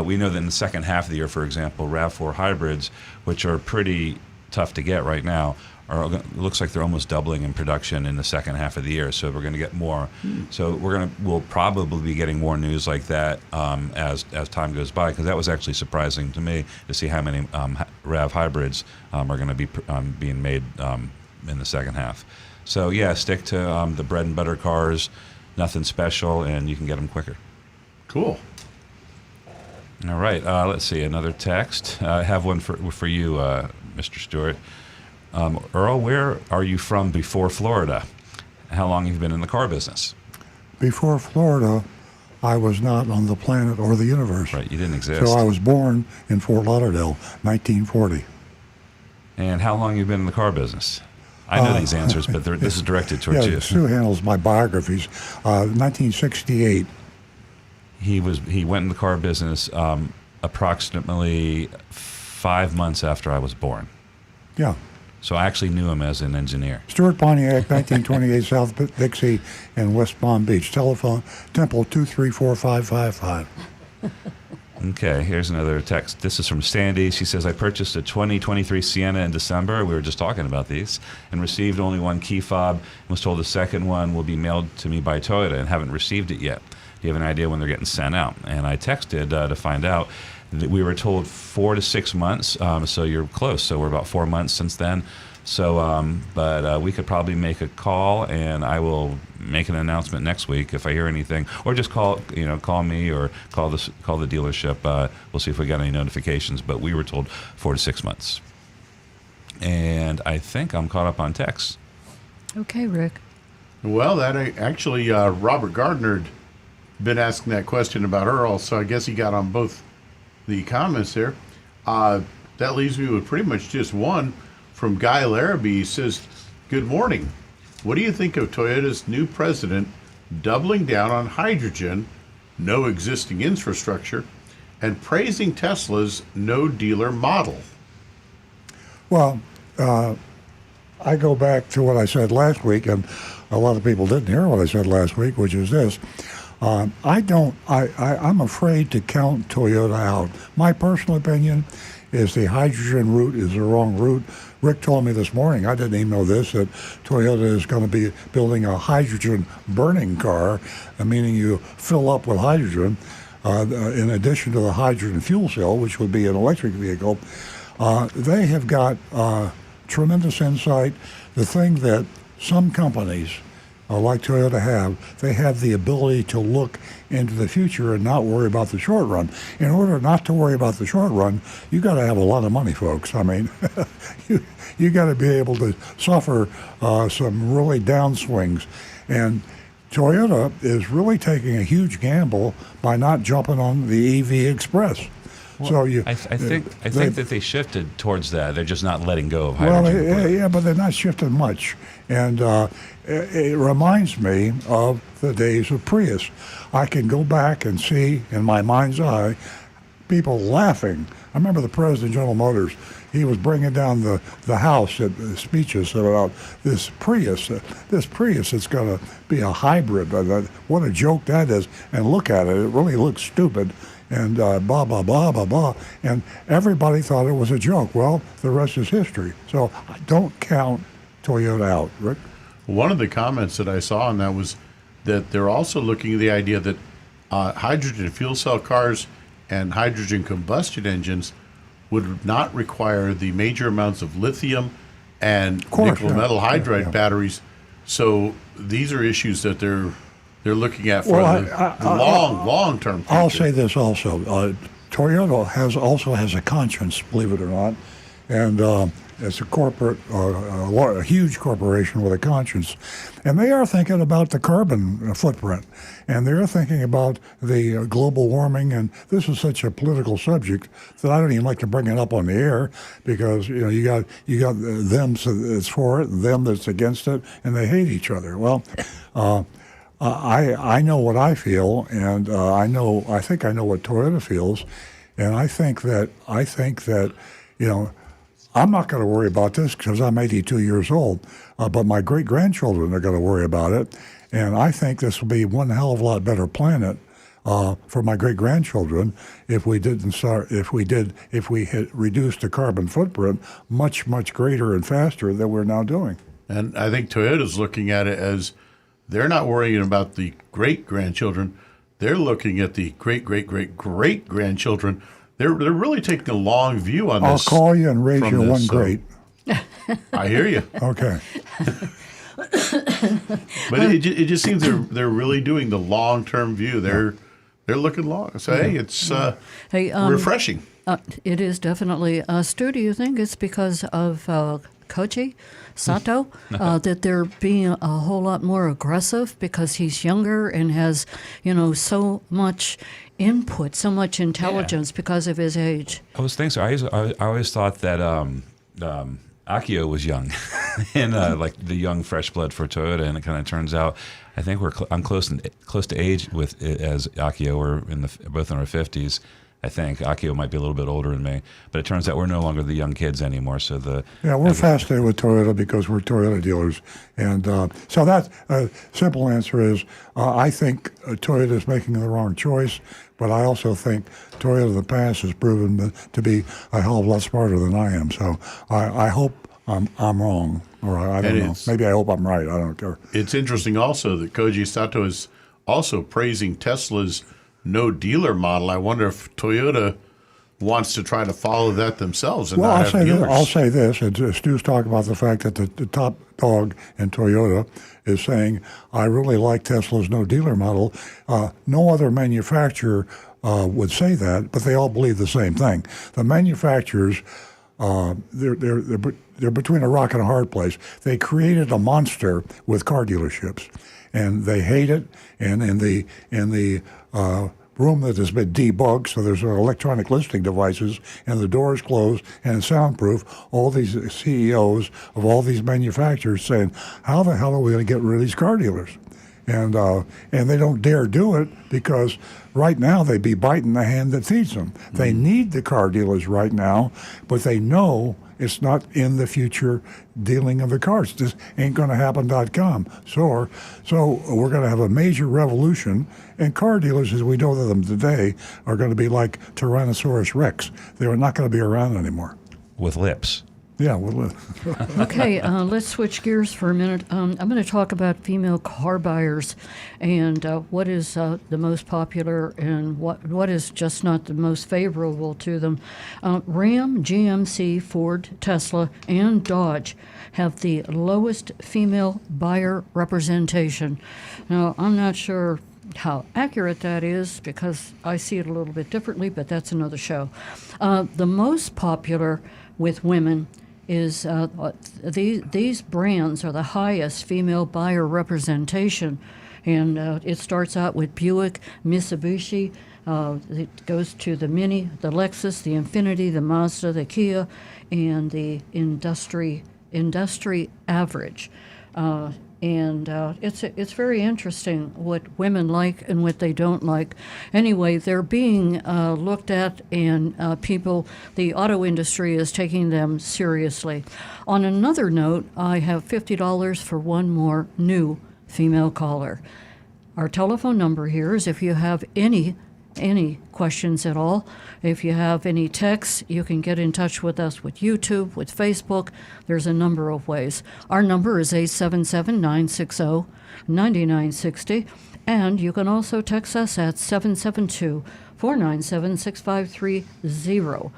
We know that in the second half of the year, for example, RAV4 hybrids, which are pretty tough to get right now, it looks like they're almost doubling in production in the second half of the year. So we're going to get more. So we'll probably be getting more news like that as time goes by, because that was actually surprising to me to see how many RAV hybrids are going to be being made in the second half. So yeah, stick to the bread and butter cars, nothing special, and you can get them quicker. Cool. All right, let's see, another text. I have one for you, Mr. Stewart. Earl, where are you from before Florida? How long have you been in the car business? Before Florida, I was not on the planet or the universe. Right, you didn't exist. So I was born in Fort Lauderdale, 1940. And how long have you been in the car business? I know these answers, but this is directed towards you. Sue handles my biographies. 1968. He went in the car business approximately 5 months after I was born. Yeah. So I actually knew him as an engineer. Stuart Pontiac, 1928 South Dixie and West Palm Beach. Telephone, Temple 234555. Okay, here's another text. This is from Sandy. She says, I purchased a 2023 Sienna in December. We were just talking about these. And received only one key fob. And was told the second one will be mailed to me by Toyota and haven't received it yet. Do you have an idea when they're getting sent out? And I texted to find out. We were told 4 to 6 months, so you're close. So we're about 4 months since then. So, but we could probably make a call, and I will make an announcement next week if I hear anything, or just call me or call the dealership. We'll see if we got any notifications. But we were told 4 to 6 months, and I think I'm caught up on texts. Okay, Rick. Well, that actually Robert Gardner had been asking that question about Earl, so I guess he got on both the comments there. That leaves me with pretty much just one from Guy Larrabee. He says, good morning. What do you think of Toyota's new president doubling down on hydrogen, no existing infrastructure, and praising Tesla's no dealer model? Well, I go back to what I said last week, and a lot of people didn't hear what I said last week, which is this. I'm afraid to count Toyota out. My personal opinion is the hydrogen route is the wrong route. Rick told me this morning, I didn't even know this, that Toyota is going to be building a hydrogen burning car, meaning you fill up with hydrogen in addition to the hydrogen fuel cell, which would be an electric vehicle. They have got tremendous insight. The thing that some companies like Toyota they have the ability to look into the future and not worry about the short run. In order not to worry about the short run, you got to have a lot of money, folks. I mean, you got to be able to suffer some really downswings. And Toyota is really taking a huge gamble by not jumping on the EV Express. Well, I think that they shifted towards that. They're just not letting go of well, hydrogen. yeah, but they're not shifting much. And it reminds me of the days of Prius. I can go back and see in my mind's eye people laughing. I remember the president of General Motors. He was bringing down the house at speeches about this Prius. This Prius is going to be a hybrid. What a joke that is. And look at it. It really looks stupid. And blah, blah, blah, blah, blah. And everybody thought it was a joke. Well, the rest is history. So don't count Toyota out, Rick. One of the comments that I saw on that was that they're also looking at the idea that hydrogen fuel cell cars and hydrogen combustion engines would not require the major amounts of lithium and nickel metal hydride batteries. So these are issues that they're looking at for the long-term future. I'll say this also. Toyota also has a conscience, believe it or not, and it's a huge corporation with a conscience, and they are thinking about the carbon footprint, and they're thinking about the global warming. And this is such a political subject that I don't even like to bring it up on the air, because you got them that's for it, and them that's against it, and they hate each other. Well. I know what I feel, and I think I know what Toyota feels, and I think that I'm not going to worry about this because I'm 82 years old, but my great grandchildren are going to worry about it, and I think this will be one hell of a lot better planet for my great grandchildren if we had reduced the carbon footprint much greater and faster than we're now doing. And I think Toyota's looking at it as they're not worrying about the great-grandchildren. They're looking at the great-great-great-great-grandchildren. They're really taking a long view on this. I'll call you and raise your one great. I hear you. Okay. But it just seems they're really doing the long-term view. They're looking long. So, hey, it's refreshing. It is definitely. Stu, do you think it's because of Koji Sato that they're being a whole lot more aggressive because he's younger and has, so much input, so much intelligence because of his age? I was thinking so. I always thought that Akio was young and like the young fresh blood for Toyota, and it kind of turns out I think I'm close to age with as Akio. We're both in our 50s. I think Akio might be a little bit older than me, but it turns out we're no longer the young kids anymore. So we're fascinated with Toyota because we're Toyota dealers, and so that simple answer is I think Toyota is making the wrong choice, but I also think Toyota of the past has proven to be a hell of a lot smarter than I am. So I hope I'm wrong, or I don't know. Maybe I hope I'm right. I don't care. It's interesting also that Koji Sato is also praising Tesla's no dealer model. I wonder if Toyota wants to try to follow that themselves and not have dealers. I'll say this, and Stu's talking about the fact that the top dog in Toyota is saying, I really like Tesla's no dealer model. No other manufacturer would say that, but they all believe the same thing. The manufacturers, they're between a rock and a hard place. They created a monster with car dealerships, and they hate it. And in the room that has been debugged, so there's electronic listing devices, and the doors closed and it's soundproof. All these CEOs of all these manufacturers saying, "How the hell are we going to get rid of these car dealers?" and they don't dare do it because right now they'd be biting the hand that feeds them. They need the car dealers right now, but they know it's not in the future dealing of the cars. This ain't going to happen.com. So we're going to have a major revolution, and car dealers, as we know them today, are going to be like Tyrannosaurus Rex. They're not going to be around anymore. With lips. Yeah, well, Okay, let's switch gears for a minute. I'm going to talk about female car buyers and what is the most popular and what is just not the most favorable to them. Ram, GMC, Ford, Tesla, and Dodge have the lowest female buyer representation. Now, I'm not sure how accurate that is because I see it a little bit differently, but that's another show. The most popular with women is these brands are the highest female buyer representation, and it starts out with Buick, Mitsubishi, it goes to the Mini, the Lexus, the Infiniti, the Mazda, the Kia, and the industry average. It's very interesting what women like and what they don't like. Anyway, they're being looked at, and the auto industry is taking them seriously. On another note, I have $50 for one more new female caller. Our telephone number here is if you have any questions at all. If you have any texts, you can get in touch with us with YouTube, with Facebook. There's a number of ways. Our number is 877-960-9960, and you can also text us at 772-497-6530.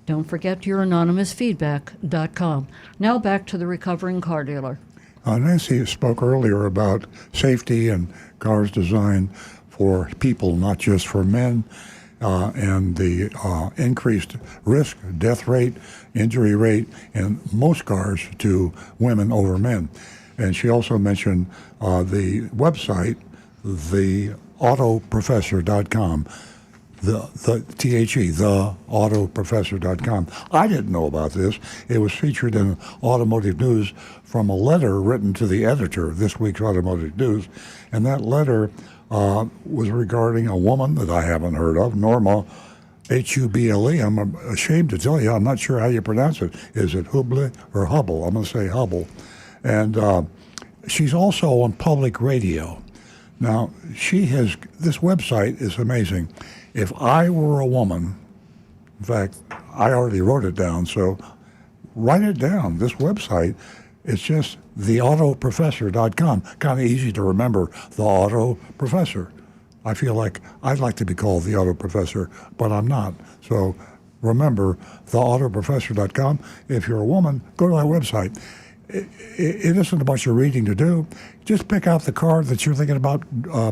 Don't forget your anonymousfeedback.com. Now back to the recovering car dealer. Nancy spoke earlier about safety and cars designed for people, not just for men, and the increased risk, death rate, injury rate in most cars to women over men. And she also mentioned the website, theautoprofessor.com, the THE, theautoprofessor.com. I didn't know about this. It was featured in Automotive News from a letter written to the editor of this week's Automotive News, and that letter was regarding a woman that I haven't heard of, Norma, Huble. I'm ashamed to tell you, I'm not sure how you pronounce it. Is it Huble or Hubble? I'm going to say Hubble. And she's also on public radio. Now, this website is amazing. If I were a woman, in fact, I already wrote it down, so write it down. This website, it's just theautoprofessor.com. Kind of easy to remember, the Auto Professor. I feel like I'd like to be called the Auto Professor, but I'm not. So remember, theautoprofessor.com. If you're a woman, go to that website. It isn't a bunch of reading to do. Just pick out the car that you're thinking about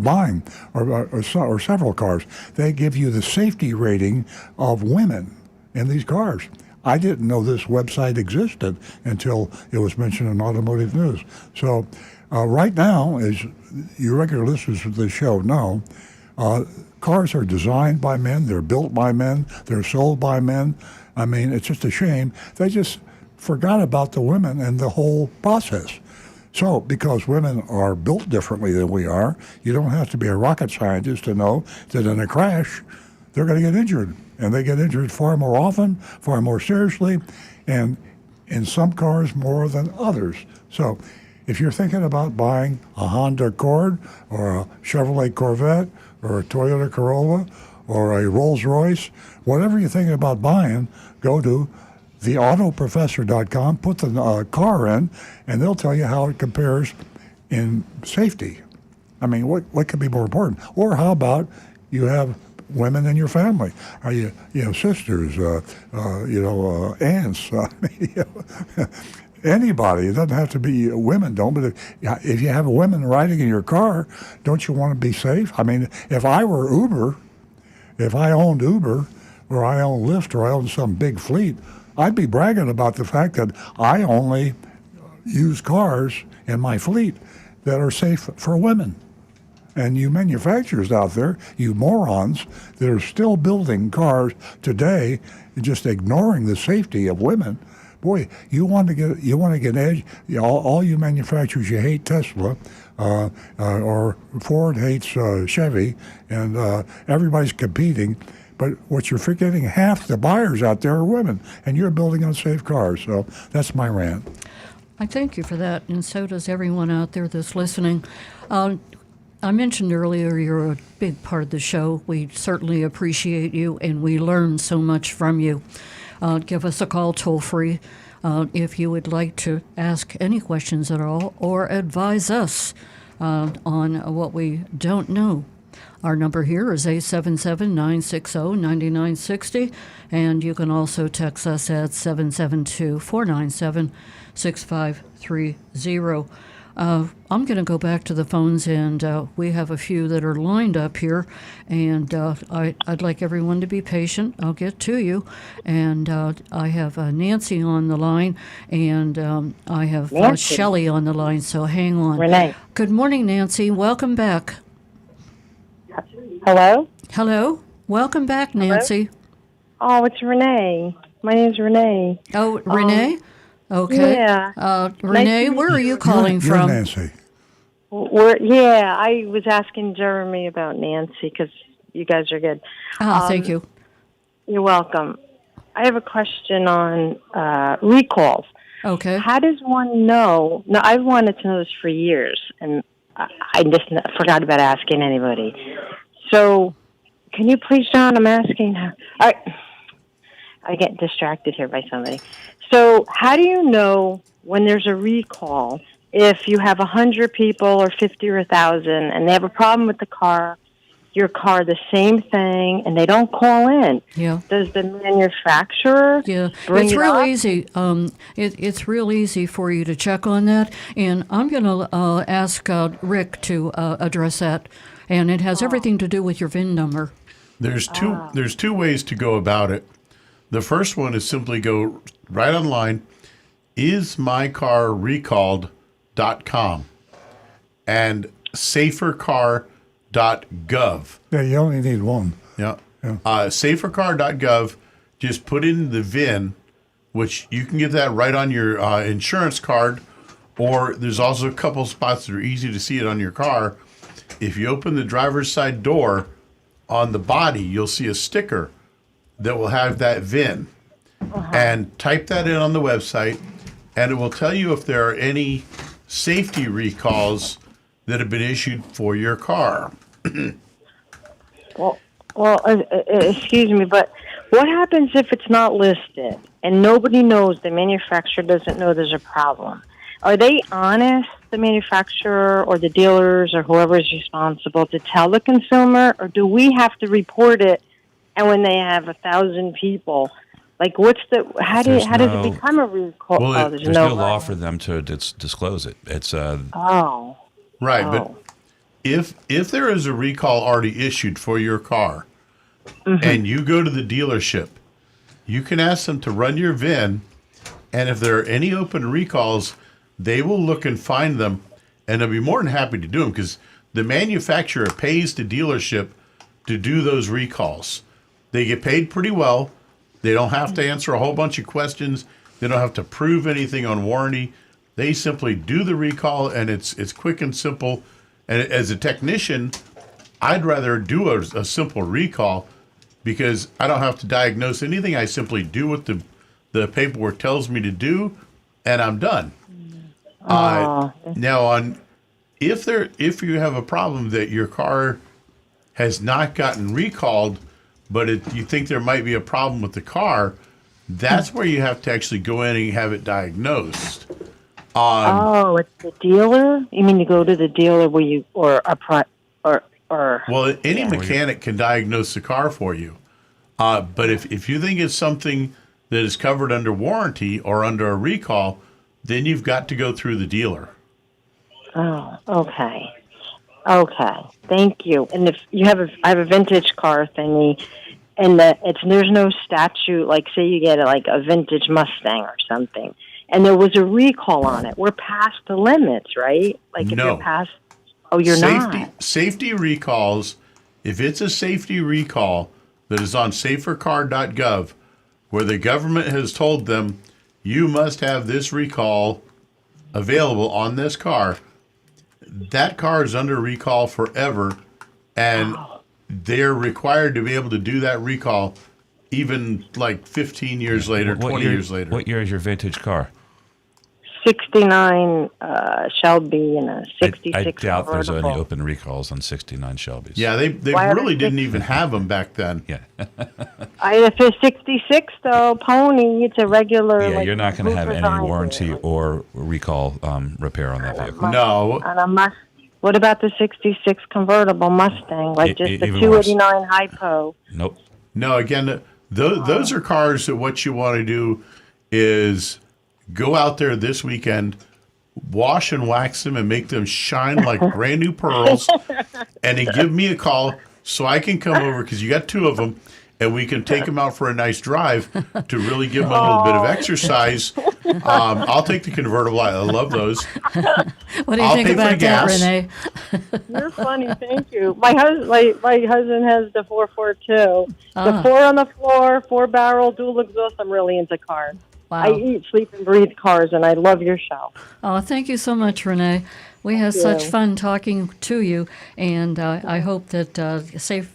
buying, or several cars. They give you the safety rating of women in these cars. I didn't know this website existed until it was mentioned in Automotive News. So right now, as you regular listeners of the show know, cars are designed by men, they're built by men, they're sold by men. I mean, it's just a shame. They just forgot about the women and the whole process. So, because women are built differently than we are, you don't have to be a rocket scientist to know that in a crash, they're going to get injured. And they get injured far more often, far more seriously, and in some cars more than others. So, if you're thinking about buying a Honda Accord or a Chevrolet Corvette or a Toyota Corolla or a Rolls-Royce, whatever you're thinking about buying, go to theautoprofessor.com, put the car in, and they'll tell you how it compares in safety. I mean, what could be more important? Or how about you have women in your family? Are you sisters, aunts? Anybody. It doesn't have to be women, but if you have women riding in your car, don't you want to be safe? I mean, if I were Uber, if I owned Uber, or I owned Lyft, or I owned some big fleet, I'd be bragging about the fact that I only use cars in my fleet that are safe for women. And you manufacturers out there, you morons, that are still building cars today, just ignoring the safety of women, Boy, you want to get an edge. All you manufacturers, you hate Tesla, or Ford hates Chevy, and everybody's competing. But what you're forgetting, half the buyers out there are women, and you're building unsafe cars. So that's my rant. I thank you for that, and so does everyone out there that's listening. I mentioned earlier you're a big part of the show. We certainly appreciate you, and we learn so much from you. Give us a call toll-free if you would like to ask any questions at all or advise us on what we don't know. Our number here is 877-960-9960, and you can also text us at 772-497-6530. I'm going to go back to the phones, and we have a few that are lined up here, and I'd like everyone to be patient. I'll get to you. And I have Nancy on the line, and I have Shelley on the line, so hang on. Renee. Good morning, Nancy. Welcome back. Hello? Hello. Welcome back, Nancy. Oh, it's Renee. My name's Renee. Oh, Renee? Okay. Yeah. Renee, where are you calling You're from? Nancy. I was asking Jeremy about Nancy because you guys are good. Thank you. You're welcome. I have a question on recalls. Okay. How does one know? No, I've wanted to know this for years, and I just forgot about asking anybody. So, can you please, John? I'm asking. I get distracted here by somebody. So, how do you know when there's a recall if you have 100 people or 50 or 1,000 and they have a problem with your car, the same thing, and they don't call in? Yeah. Does the manufacturer bring it's it real up? easy. It's real easy for you to check on that, and I'm going to ask Rick to address that, and it has everything to do with your VIN number. There's two ways to go about it. The first one is simply go right online, ismycarrecalled.com and safercar.gov. Yeah, you only need one. Yeah. Safercar.gov, just put in the VIN, which you can get that right on your insurance card, or there's also a couple spots that are easy to see it on your car. If you open the driver's side door, on the body, you'll see a sticker that will have that VIN. And type that in on the website, and it will tell you if there are any safety recalls that have been issued for your car. Well, excuse me, but what happens if it's not listed and nobody knows, the manufacturer doesn't know there's a problem? Are they honest, the manufacturer or the dealers or whoever is responsible, to tell the consumer, or do we have to report it? And when they have 1,000 people, like how does it become a recall? Well, There's no law for them to disclose it. It's Right, but if there is a recall already issued for your car, and you go to the dealership, you can ask them to run your VIN, and if there are any open recalls, they will look and find them, and they'll be more than happy to do them, because the manufacturer pays the dealership to do those recalls. They get paid pretty well. They don't have to answer a whole bunch of questions. They don't have to prove anything on warranty. They simply do the recall, and it's quick and simple. And as a technician, I'd rather do a simple recall because I don't have to diagnose anything. I simply do what the paperwork tells me to do, and I'm done. Now, if you have a problem that your car has not gotten recalled, but you think there might be a problem with the car, that's where you have to actually go in and have it diagnosed. It's the dealer? You mean you go to the dealer where you, or Well, any mechanic can diagnose the car for you. But if you think it's something that is covered under warranty or under a recall, then you've got to go through the dealer. Oh, okay. Okay, thank you. And if you have I have a vintage car thingy, and there's no statute, like say you get a vintage Mustang or something, and there was a recall on it. We're past the limits, right? Like if you're past, you're not. Safety recalls, if it's a safety recall that is on safercar.gov, where the government has told them you must have this recall available on this car. That car is under recall forever, and they're required to be able to do that recall even like 15 years later, 20 years later. What year is your vintage car? 69 Shelby and a 66 I doubt there's any convertible. open recalls on 69 Shelbys. Yeah, they Why are really they didn't even have them back then. Yeah. If it's 66 though, Pony, it's a regular. Yeah, like, you're not going to have who any designed warranty it? or recall repair on that vehicle. No, And a must. What about the 66 convertible Mustang? Like just the Even worse. 289 hypo? Nope. no. Again, those are cars that what you want to do is go out there this weekend, wash and wax them, and make them shine like brand new pearls, and then give me a call so I can come over because you got two of them, and we can take them out for a nice drive to really give them a little bit of exercise. I'll take the convertible. I love those. What do you I'll think pay for about the that, gas. Renee? You're funny, thank you. My husband has the 442. Ah. The 4 on the floor, 4-barrel, dual exhaust. I'm really into cars. Wow. I eat, sleep, and breathe cars, and I love your show. Oh, thank you so much, Renee. We had such you. fun talking to you, and I hope that safecar.gov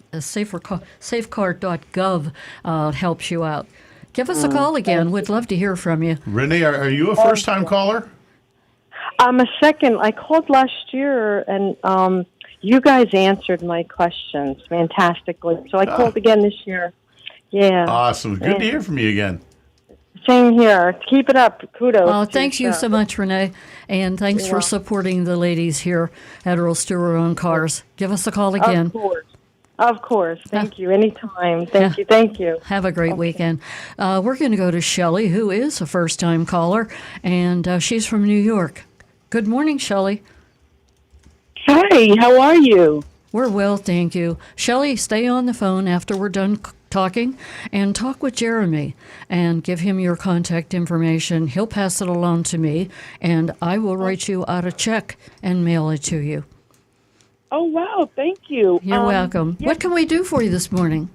helps you out. Give us a call again. We'd love to hear from you. Renee, are you a first-time caller? I'm a second. I called last year, and you guys answered my questions fantastically. So I called again this year. Yeah. Awesome. Good to hear from you again. Same here. Keep it up. Kudos. Oh, to thank your you show. so much, Renee, and thanks for welcome. supporting the ladies here at Earl Stewart Owned Cars. Give us a call again. Of course. Of course. Thank you. Anytime. Thank you. Thank you. Have a great weekend. We're going to go to Shelley, who is a first-time caller, and she's from New York. Good morning, Shelley. Hi, how are you? We're well, thank you. Shelley, stay on the phone after we're done talking and talk with Jeremy and give him your contact information. He'll pass it along to me, and I will write you out a check and mail it to you. Oh, wow, thank you. You're welcome. yes, What can we do for you this morning?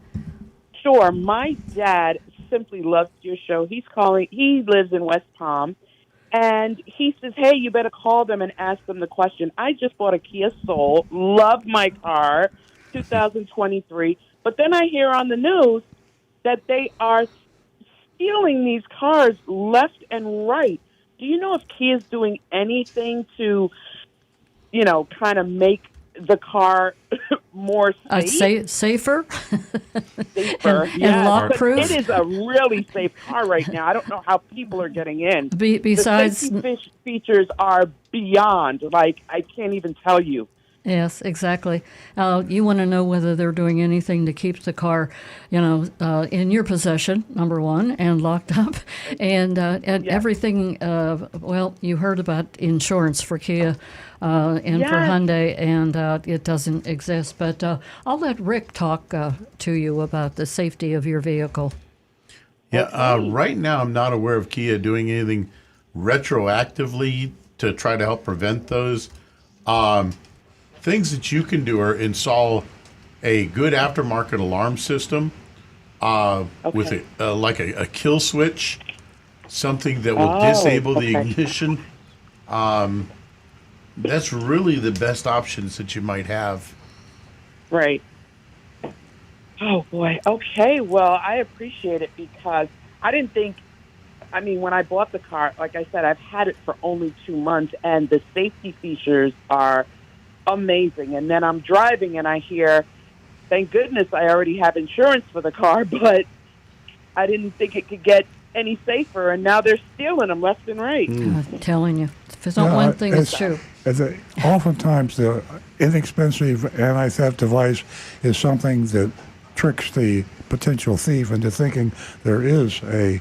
Sure. My dad simply loves your show. He's calling, he lives in West Palm, and he says, hey, you better call them and ask them the question. I just bought a Kia Soul, love my car, 2023, but then I hear on the news that they are stealing these cars left and right. Do you know if Kia's doing anything to, kind of make the car more safe? Safer? Safer. and Yes, lock-proof? but it is a really safe car right now. I don't know how people are getting in. Besides, the safety features are beyond. Like, I can't even tell you. yes, exactly. You want to know whether they're doing anything to keep the car, in your possession, number one, and locked up, and everything. Well, you heard about insurance for Kia and for Hyundai, and it doesn't exist. But I'll let Rick talk to you about the safety of your vehicle. Yeah, right now I'm not aware of Kia doing anything retroactively to try to help prevent those. Things that you can do are install a good aftermarket alarm system with a kill switch, something that will disable the ignition. That's really the best options that you might have. Right. Oh, boy. Okay, well, I appreciate it because I didn't think, when I bought the car, like I said, I've had it for only 2 months, and the safety features are amazing. And then I'm driving, and I hear, thank goodness I already have insurance for the car, but I didn't think it could get any safer, and now they're stealing them left and right. I'm telling you, if it's not one thing, it's true. Oftentimes, the inexpensive anti-theft device is something that tricks the potential thief into thinking there is a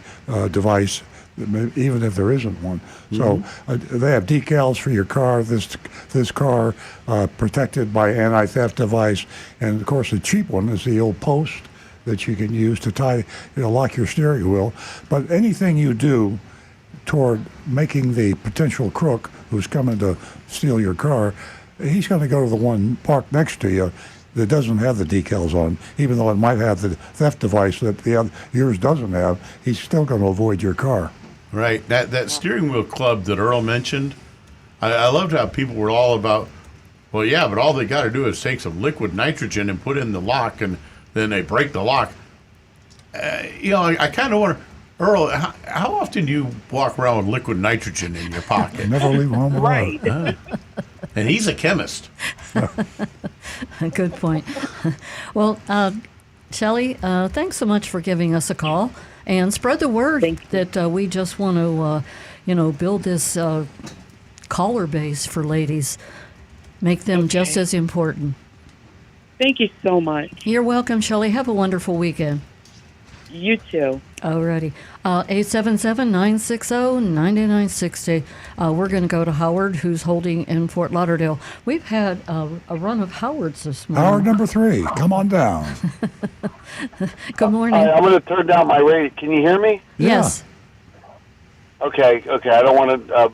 device, even if there isn't one. So they have decals for your car. This car protected by anti-theft device, and of course the cheap one is the old post that you can use to lock your steering wheel. But anything you do toward making the potential crook who's coming to steal your car, he's going to go to the one parked next to you that doesn't have the decals on, even though it might have the theft device that yours doesn't have. He's still going to avoid your car. Right. That steering wheel club that Earl mentioned, I loved how people were all about, well, yeah, but all they got to do is take some liquid nitrogen and put in the lock, and then they break the lock. I kind of wonder, Earl, how often do you walk around with liquid nitrogen in your pocket? Never leave home without Right. it. And he's a chemist. Good point. Well, Shelley, thanks so much for giving us a call, and spread the word that we just want to, build this caller base for ladies, make them just as important. Thank you so much. You're welcome, Shelley. Have a wonderful weekend. You too. Alrighty. 877-960-9960. We're going to go to Howard, who's holding in Fort Lauderdale. We've had a run of Howards this morning. Howard number 3, come on down. Good morning. I'm going to turn down my radio. Can you hear me? Yes. Okay. I don't want to.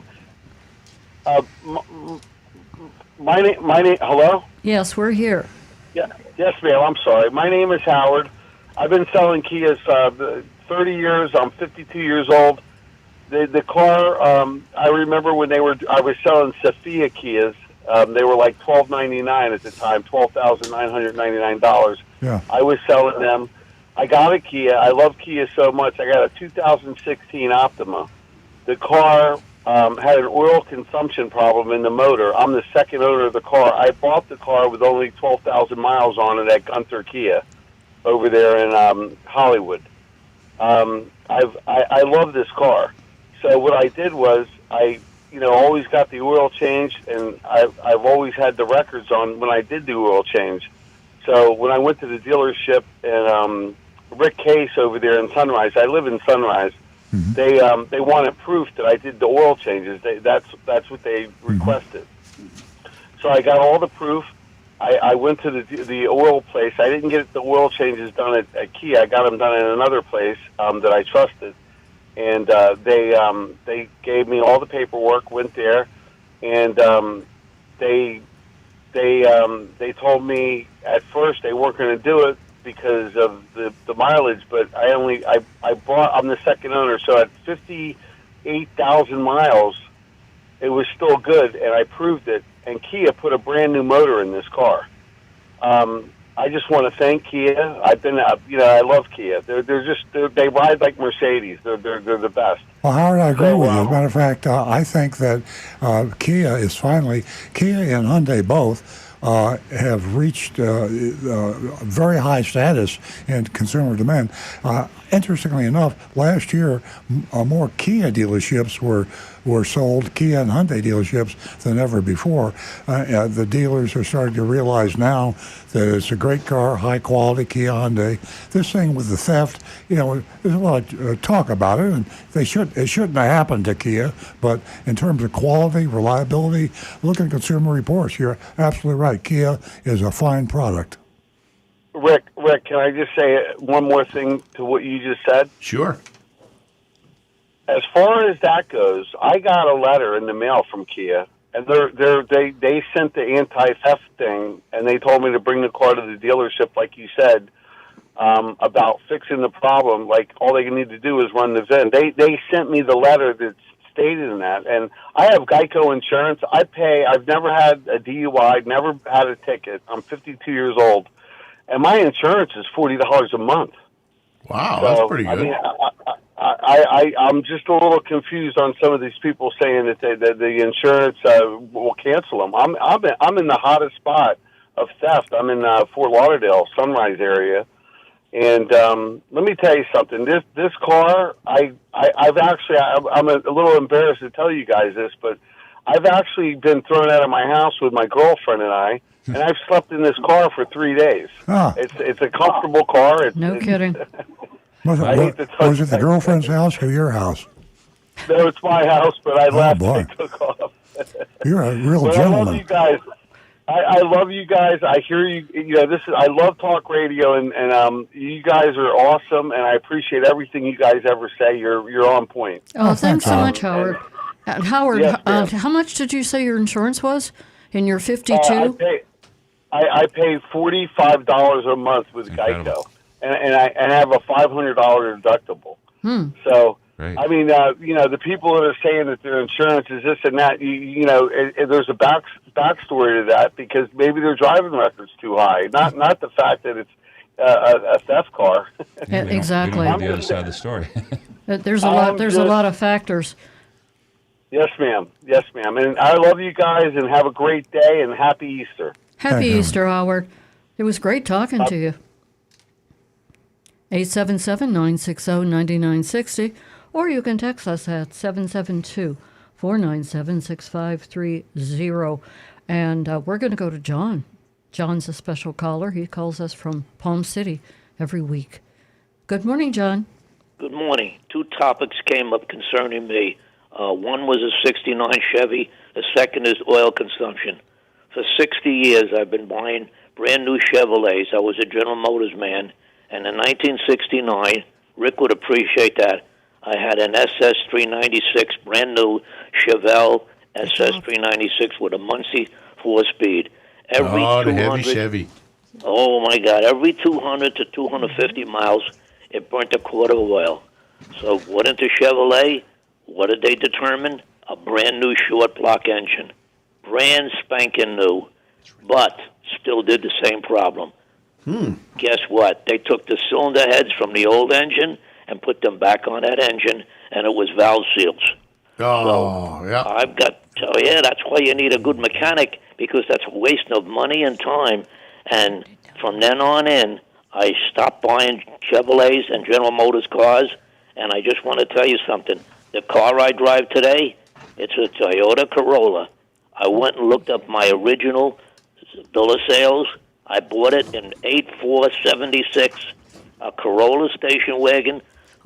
My name. Hello. Yes, we're here. Yeah. Yes, ma'am. I'm sorry. My name is Howard. I've been selling Kias 30 years. I'm 52 years old. The car. I remember when I was selling Sophia Kias. They were like $12.99 at the time, $12,999. Yeah. I was selling them. I got a Kia. I love Kia so much. I got a 2016 Optima. The car had an oil consumption problem in the motor. I'm the second owner of the car. I bought the car with only 12,000 miles on it at Gunther Kia over there in Hollywood. I love this car. So what I did was I always got the oil changed, and I've always had the records on when I did the oil change. So when I went to the dealership and Rick Case over there in Sunrise, I live in Sunrise. Mm-hmm. They wanted proof that I did the oil changes. That's what they requested. So I got all the proof. I went to the oil place. I didn't get the oil changes done at Kia. I got them done in another place that I trusted, and they gave me all the paperwork. Went there, and they told me at first they weren't going to do it because of the mileage. But I'm the second owner, so at 58,000 miles, it was still good, and I proved it. And Kia put a brand new motor in this car. I just want to thank Kia. I love Kia. They ride like Mercedes. They're the best. Well, Howard, I agree with you. As a matter of fact, I think that Kia and Hyundai both have reached very high status in consumer demand. Interestingly enough, last year, more Kia dealerships were sold, Kia and Hyundai dealerships, than ever before. The dealers are starting to realize now that it's a great car, high quality Kia Hyundai. This thing with the theft, there's a lot of talk about it, and it shouldn't have happened to Kia. But in terms of quality, reliability, look at Consumer Reports. You're absolutely right. Kia is a fine product. Rick, can I just say one more thing to what you just said? Sure. As far as that goes, I got a letter in the mail from Kia, and they sent the anti-theft thing, and they told me to bring the car to the dealership, like you said, about fixing the problem. Like all they need to do is run the VIN. They sent me the letter that stated in that, and I have Geico insurance. I've never had a DUI, never had a ticket. I'm 52 years old. And my insurance is $40 a month. Wow, that's pretty good. I mean, I'm just a little confused on some of these people saying that the insurance will cancel them. I'm in the hottest spot of theft. I'm in Fort Lauderdale, Sunrise area, and let me tell you something. This car, I'm a little embarrassed to tell you guys this, but I've actually been thrown out of my house with my girlfriend and I. And I've slept in this car for 3 days. Ah. It's a comfortable car. No kidding. Was it the girlfriend's house or your house? No, it's my house, but I left boy. and took off. You're a real But gentleman. I love you guys. I love you guys. I hear you. I love talk radio, and you guys are awesome, and I appreciate everything you guys ever say. You're on point. Oh, thanks so much, Howard. Howard, Yes, how much did you say your insurance was in your 52? I pay $45 a month with Incredible. Geico, and I have a $500 deductible. So Great. I mean, the people that are saying that their insurance is this and that, there's a backstory to that because maybe their driving record's too high. Not the fact that it's a theft car. Yeah, We exactly. don't know the other side of the story. There's a lot of factors. Yes, ma'am. Yes, ma'am. And I love you guys, and have a great day, and happy Easter. Happy Thank you. Easter, Howard. It was great talking to you. 877-960-9960, or you can text us at 772-497-6530. And we're going to go to John. John's a special caller. He calls us from Palm City every week. Good morning, John. Good morning. Two topics came up concerning me. One was a 69 Chevy. The second is oil consumption. For 60 years, I've been buying brand new Chevrolets. I was a General Motors man. And in 1969, Rick would appreciate that, I had an SS396, brand new Chevelle SS396 with a Muncie 4-speed. The heavy Chevy. Oh, my God. Every 200 to 250 miles, it burnt a quart of oil. So what into Chevrolet? What did they determine? A brand new short block engine. Brand spanking new, but still did the same problem. Guess what? They took the cylinder heads from the old engine and put them back on that engine, and it was valve seals. Oh, yeah. I've got, that's why you need a good mechanic, because that's a waste of money and time. And from then on in, I stopped buying Chevrolets and General Motors cars, and I just want to tell you something. The car I drive today, it's a Toyota Corolla. I went and looked up my original bill of sales. I bought it in 8476, a Corolla station wagon.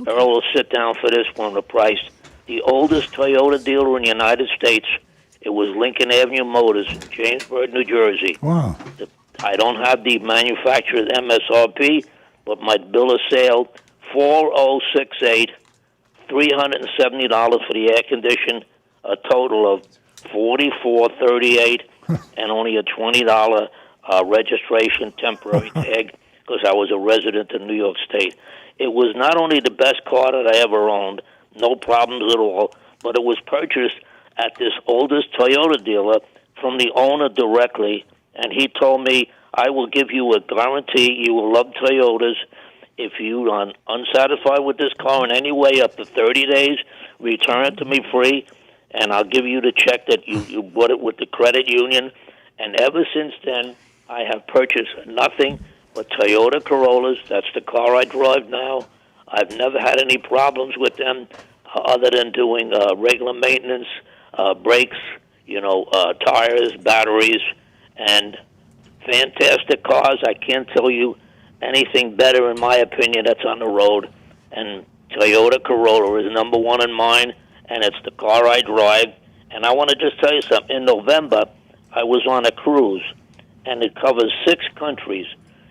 Earl will sit down for this one, the price. The oldest Toyota dealer in the United States, it was Lincoln Avenue Motors, Jamesburg, New Jersey. Wow. I don't have the manufacturer's MSRP, but my bill of sale, 4068, $370 for the air condition, a total of $44.38, and only a $20 registration temporary tag because I was a resident in New York State. It was not only the best car that I ever owned, no problems at all, but it was purchased at this oldest Toyota dealer from the owner directly, and he told me, I will give you a guarantee you will love Toyotas. If you are unsatisfied with this car in any way up to 30 days, return it to me free, and I'll give you the check that you bought it with the credit union. And ever since then, I have purchased nothing but Toyota Corollas. That's the car I drive now. I've never had any problems with them other than doing regular maintenance, brakes, tires, batteries, and fantastic cars. I can't tell you anything better, in my opinion, that's on the road. And Toyota Corolla is number one in mine, and it's the car I drive. And I want to just tell you something. In November, I was on a cruise, and it covers 6 countries.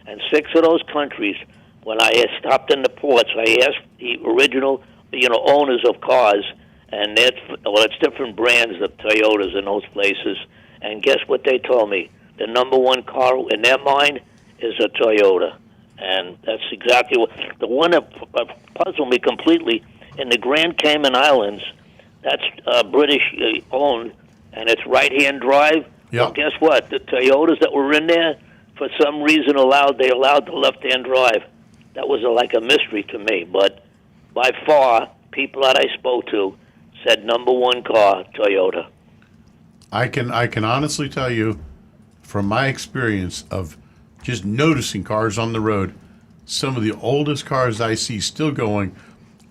And 6 of those countries, when I stopped in the ports, I asked the original, owners of cars, and it's different brands of Toyotas in those places. And guess what they told me? The number one car in their mind is a Toyota. And that's exactly what the one that puzzled me completely. In the Grand Cayman Islands, that's British owned, and it's right-hand drive. Yep. Well, guess what? The Toyotas that were in there, for some reason, allowed the left-hand drive. That was like a mystery to me. But by far, people that I spoke to said number one car, Toyota. I can honestly tell you, from my experience of just noticing cars on the road, some of the oldest cars I see still going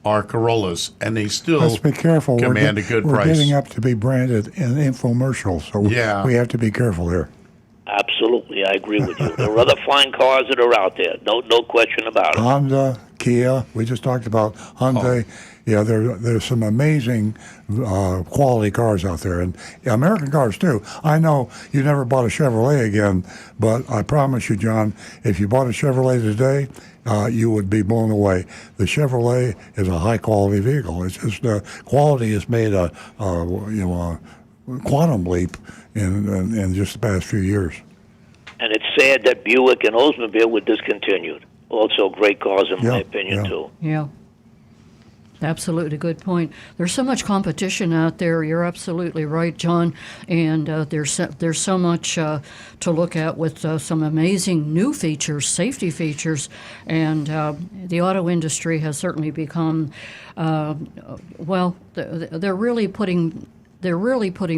are Corollas, and they still Let's be careful. command a good we're price. getting up to be branded in infomercials, so Yeah. we have to be careful here. Absolutely, I agree with you. There are other fine cars that are out there. No question about it. Honda, Kia, we just talked about Hyundai. Yeah, there's some amazing quality cars out there, and American cars too. I know you never bought a Chevrolet again, but I promise you, John, if you bought a Chevrolet today, you would be blown away. The Chevrolet is a high quality vehicle. It's just quality has made a quantum leap in just the past few years. And it's sad that Buick and Oldsmobile were discontinued. Also great cars, in my opinion, too. Yeah. Absolutely, good point. There's so much competition out there. You're absolutely right, John. And there's so much to look at with some amazing new features, safety features, and the auto industry has certainly become they're really putting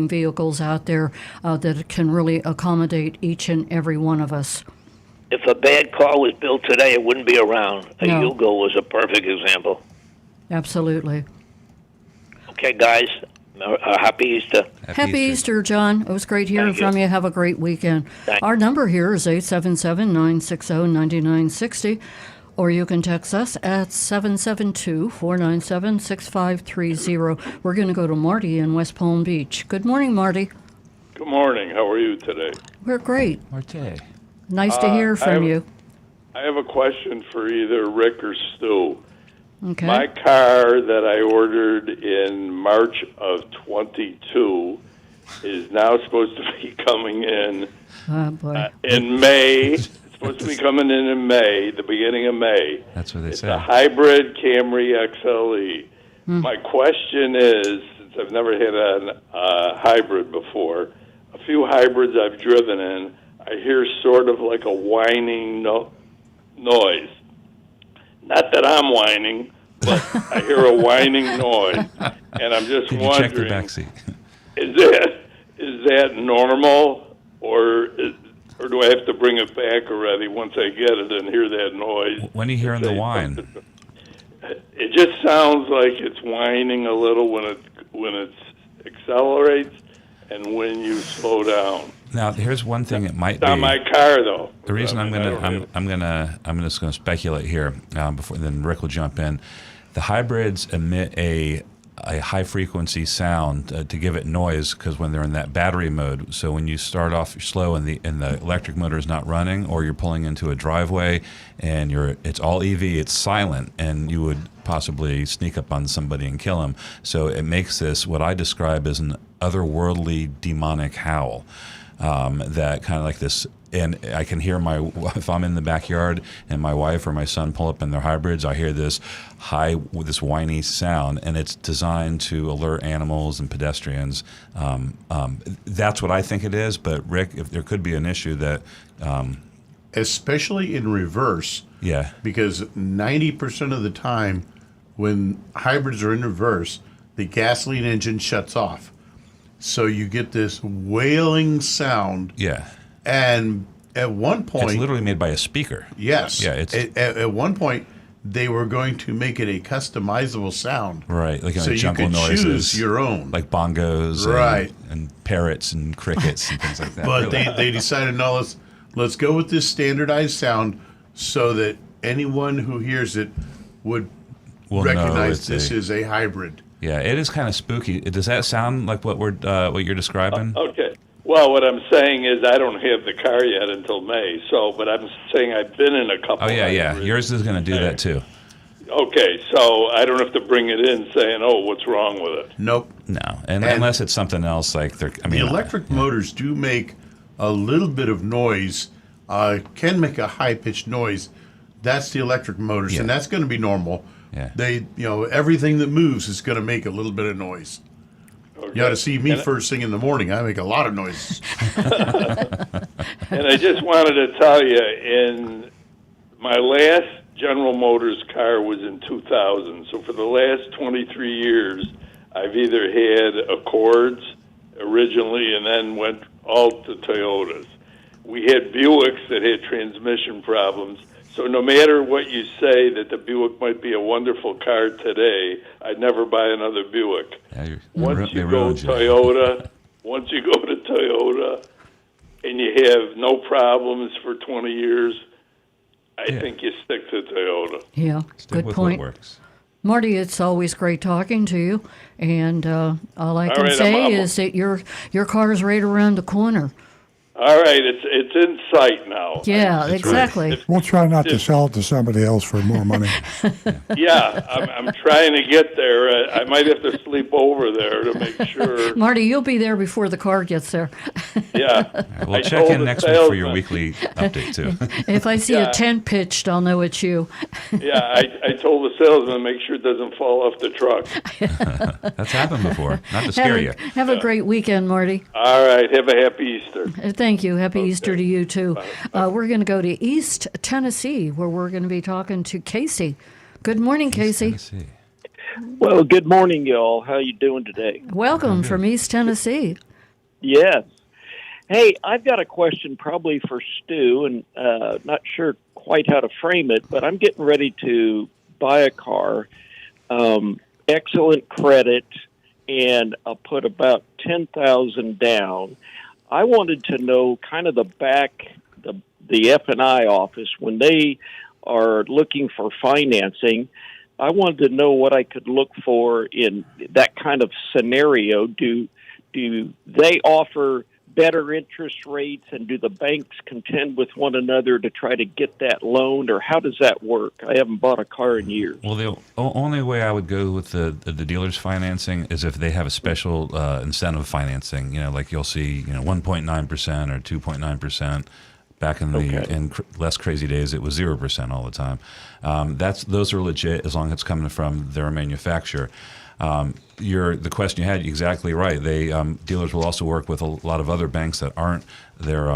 vehicles out there that can really accommodate each and every one of us. If a bad car was built today, it wouldn't be around. A No. Yugo was a perfect example. Absolutely. Okay, guys, happy Easter. Happy Easter, John. It was great hearing Thank you. from you. Have a great weekend. Thank Our number here is 877-960-9960, or you can text us at 772-497-6530. We're going to go to Marty in West Palm Beach. Good morning, Marty. Good morning. How are you today? We're great. Marty. Nice to hear from you. I have a question for either Rick or Stu. Okay. My car that I ordered in March of 22 is now supposed to be coming in Oh, boy. in May. It's supposed to be coming in May, the beginning of May. That's what they It's say. a hybrid Camry XLE. My question is, since I've never had a hybrid before, a few hybrids I've driven in, I hear sort of like a whining noise. Not that I'm whining, but I hear a whining noise, and I'm just Did you check the wondering, back seat? is that normal, or do I have to bring it back already once I get it and hear that noise? When are you hearing the whine? It just sounds like it's whining a little when it accelerates and when you slow down. Now, here's one thing it might It's on be. my car, though. The reason I'm just gonna speculate here before then Rick will jump in. The hybrids emit a high frequency sound to give it noise because when they're in that battery mode. So when you start off slow and the electric motor is not running, or you're pulling into a driveway and it's all EV, it's silent, and you would possibly sneak up on somebody and kill them. So it makes this what I describe as an otherworldly demonic howl. That kind of like this, and I can hear if I'm in the backyard and my wife or my son pull up in their hybrids, I hear this this whiny sound, and it's designed to alert animals and pedestrians. That's what I think it is. But Rick, if there could be an issue that, especially in reverse, yeah, because 90% of the time when hybrids are in reverse, the gasoline engine shuts off. So you get this wailing sound. Yeah. And at one point... It's literally made by a speaker. Yes. Yeah. It's at one point, they were going to make it a customizable sound. Right. Like so jungle you could noises. choose your own. Like bongos. Right. And parrots and crickets and things like that. But really. they decided, no, let's go with this standardized sound so that anyone who hears it would recognize this is a hybrid. Yeah, it is kind of spooky. Does that sound like what you're describing? Okay. Well, what I'm saying is I don't have the car yet until May. But I'm saying I've been in a couple. Oh yeah. Yours is going to do that too. Okay, so I don't have to bring it in saying, "Oh, what's wrong with it?" Nope. No, and unless it's something else like the electric motors do make a little bit of noise. Can make a high pitched noise. That's the electric motors, and that's going to be normal. Yeah. Everything that moves is going to make a little bit of noise. Okay. You ought to see me first thing in the morning. I make a lot of noise. And I just wanted to tell you, in my last General Motors car was in 2000. So for the last 23 years, I've either had Accords originally and then went all to Toyotas. We had Buicks that had transmission problems. So no matter what you say that the Buick might be a wonderful car today, I'd never buy another Buick. Yeah, once you go Toyota and you have no problems for 20 years, I think you stick to Toyota. Yeah, good point. Marty, it's always great talking to you, and all I can say is that your car is right around the corner. All right, it's in sight now. Yeah, exactly. We'll try not to sell it to somebody else for more money. Yeah, I'm trying to get there. I might have to sleep over there to make sure. Marty, you'll be there before the car gets there. Yeah. We'll I check told in the next week for your salesman. weekly update, too. If I see Yeah. a tent pitched, I'll know it's you. Yeah, I told the salesman make sure it doesn't fall off the truck. That's happened before. Not to scare you. Have a great weekend, Marty. All right, have a happy Easter. Thank you. Happy Easter to you, too. We're going to go to East Tennessee, where we're going to be talking to Casey. Good morning, Casey. Tennessee. Well, good morning, y'all. How you doing today? Welcome from East Tennessee. Yes. Hey, I've got a question probably for Stu, and not sure quite how to frame it, but I'm getting ready to buy a car, excellent credit, and I'll put about $10,000 down. I wanted to know kind of the F&I office when they are looking for financing. I wanted to know what I could look for in that kind of scenario. Do they offer better interest rates, and do the banks contend with one another to try to get that loan, or how does that work? I haven't bought a car in years. Well, the only way I would go with the dealer's financing is if they have a special incentive financing. Like you'll see, 1.9% or 2.9%. Back in in less crazy days, it was 0% all the time. Those are legit as long as it's coming from their manufacturer. The question you had, exactly right. They dealers will also work with a lot of other banks that aren't their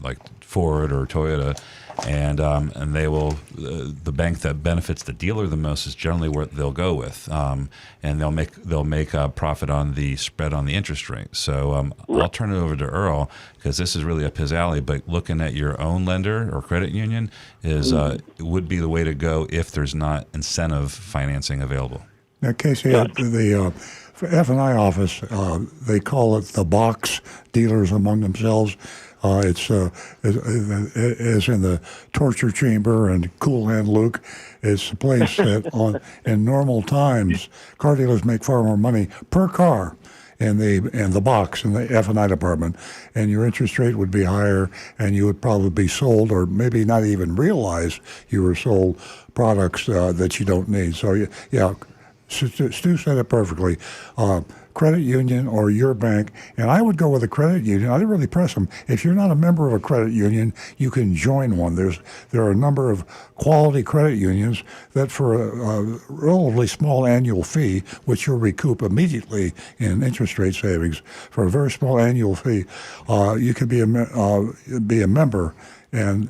like Ford or Toyota, and they will the bank that benefits the dealer the most is generally what they'll go with, and they'll make a profit on the spread on the interest rate. So I'll turn it over to Earl because this is really up his alley. But looking at your own lender or credit union would be the way to go if there's not incentive financing available. Now, Casey, the F&I office, they call it the box, dealers among themselves. It's as in the torture chamber and Cool Hand Luke. It's a place that in normal times, car dealers make far more money per car in the box in the F&I department, and your interest rate would be higher, and you would probably be sold, or maybe not even realize you were sold products that you don't need. So, yeah. Stu said it perfectly. Credit union or your bank, and I would go with a credit union. I didn't really press them. If you're not a member of a credit union, you can join one. There are a number of quality credit unions that for a relatively small annual fee, which you'll recoup immediately in interest rate savings, for a very small annual fee, you can be a member, and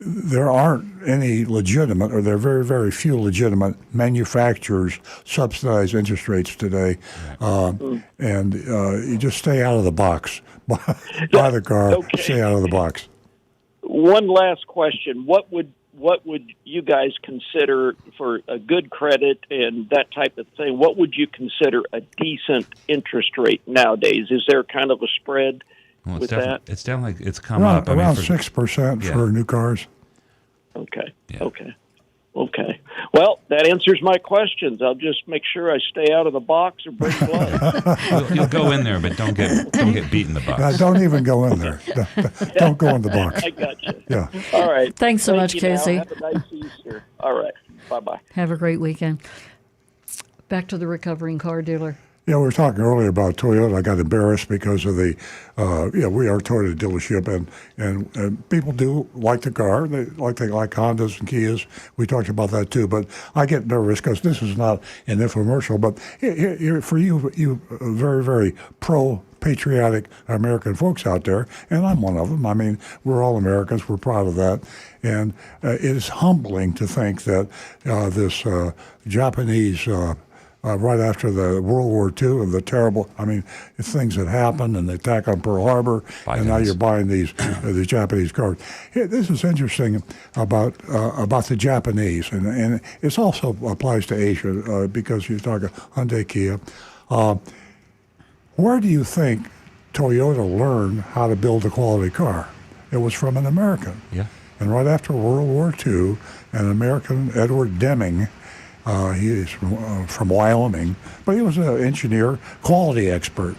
there aren't any legitimate, or there are very, very few legitimate manufacturers subsidize interest rates today. And you just stay out of the box. Buy the car, stay out of the box. One last question. What would you guys consider for a good credit and that type of thing? What would you consider a decent interest rate nowadays? Is there kind of a spread? Well, with that? It's definitely it's come around, up. Around 6% for new cars. Okay. Yeah. Okay. Well, that answers my questions. I'll just make sure I stay out of the box or break blood. You'll go in there, but don't get beat in the box. Don't even go in there. Don't go in the box. I got you. Yeah. All right. Thanks so much, Casey. Have a nice Easter. All right. Bye-bye. Have a great weekend. Back to the recovering car dealer. Yeah, we were talking earlier about Toyota. I got embarrassed because of we are a Toyota dealership, and people do like the car. They like Hondas and Kias. We talked about that too. But I get nervous because this is not an infomercial. But here, for you very, very pro-patriotic American folks out there, and I'm one of them. I mean, we're all Americans. We're proud of that. And it is humbling to think that this Japanese right after the World War II and the terrible, things that happened and the attack on Pearl Harbor, and now you're buying these Japanese cars. This is interesting about the Japanese, and it also applies to Asia because you talk Hyundai, Kia. Where do you think Toyota learned how to build a quality car? It was from an American. Yeah. And right after World War II, an American, Edward Deming, he is from Wyoming, but he was an engineer, quality expert.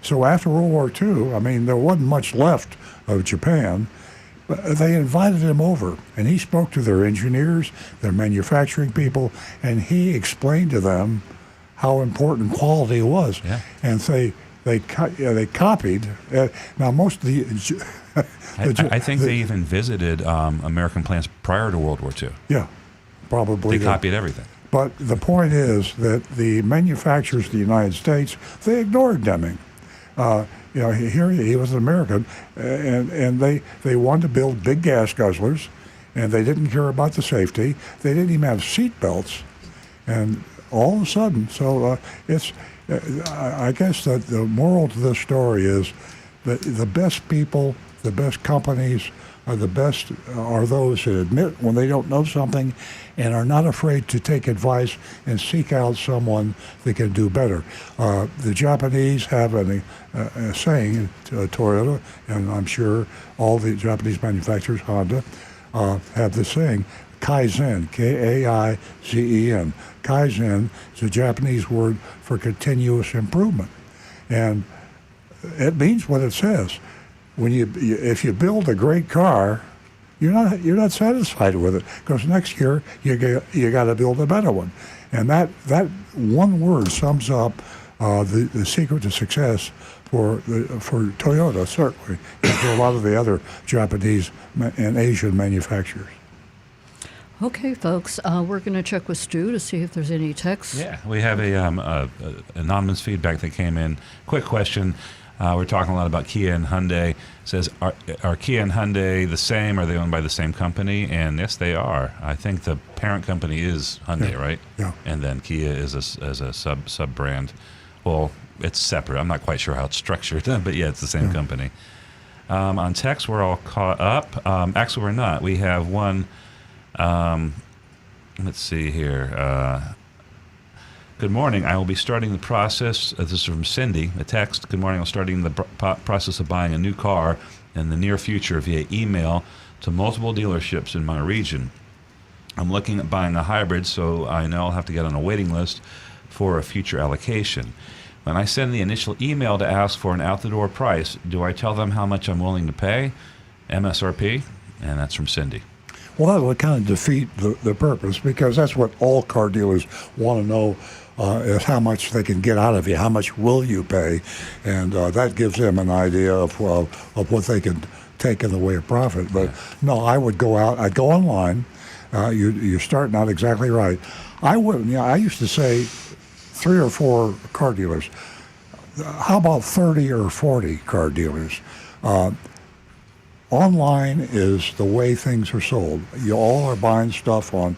So after World War II, I mean, there wasn't much left of Japan. But they invited him over, and he spoke to their engineers, their manufacturing people, and he explained to them how important quality was. Yeah. And they copied. Now, most of the... I think they even visited American plants prior to World War II. Yeah, probably. They copied everything. But the point is that the manufacturers of the United States, they ignored Deming. Here he was an American, and they wanted to build big gas guzzlers, and they didn't care about the safety. They didn't even have seat belts, and all of a sudden, I guess that the moral to this story is that the best people, the best companies, are those that admit when they don't know something and are not afraid to take advice and seek out someone that can do better. The Japanese have a saying, Toyota, and I'm sure all the Japanese manufacturers, Honda, have this saying, Kaizen, Kaizen. Kaizen is a Japanese word for continuous improvement. And it means what it says. If you build a great car, you're not satisfied with it, because next year you got to build a better one, and that one word sums up the secret to success for Toyota, certainly, and for a lot of the other Japanese and Asian manufacturers. Okay, folks, we're going to check with Stu to see if there's any texts. Yeah, we have a anonymous feedback that came in. Quick question. We're talking a lot about Kia and Hyundai. It says, are Kia and Hyundai the same? Are they owned by the same company? And yes, they are. I think the parent company is Hyundai, right? Yeah. And then Kia is a sub brand. Well, it's separate. I'm not quite sure how it's structured, but yeah, it's the same company. On text, we're all caught up. Actually, we're not. We have one. Let's see here. Good morning. I will be starting the process. This is from Cindy, a text. Good morning. I'm starting the process of buying a new car in the near future via email to multiple dealerships in my region. I'm looking at buying a hybrid, so I know I'll have to get on a waiting list for a future allocation. When I send the initial email to ask for an out-the-door price, do I tell them how much I'm willing to pay, MSRP? And that's from Cindy. Well, that would kind of defeat the purpose, because that's what all car dealers want to know, is how much they can get out of you, how much will you pay, and that gives them an idea of what they can take in the way of profit. But no, I would go out, I'd go online. You're starting out exactly right. I used to say 3 or 4 car dealers. How about 30 or 40 car dealers? Online is the way things are sold. You all are buying stuff on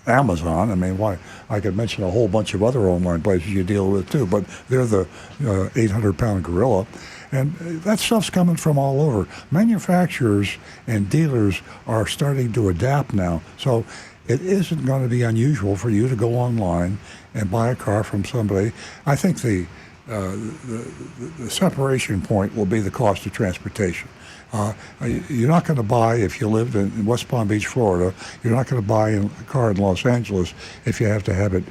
Amazon. I mean, why? I could mention a whole bunch of other online places you deal with too, but they're the 800-pound gorilla. And that stuff's coming from all over. Manufacturers and dealers are starting to adapt now. So it isn't going to be unusual for you to go online and buy a car from somebody. I think the separation point will be the cost of transportation. You're not going to buy, if you lived in West Palm Beach, Florida, you're not going to buy a car in Los Angeles if you have to have it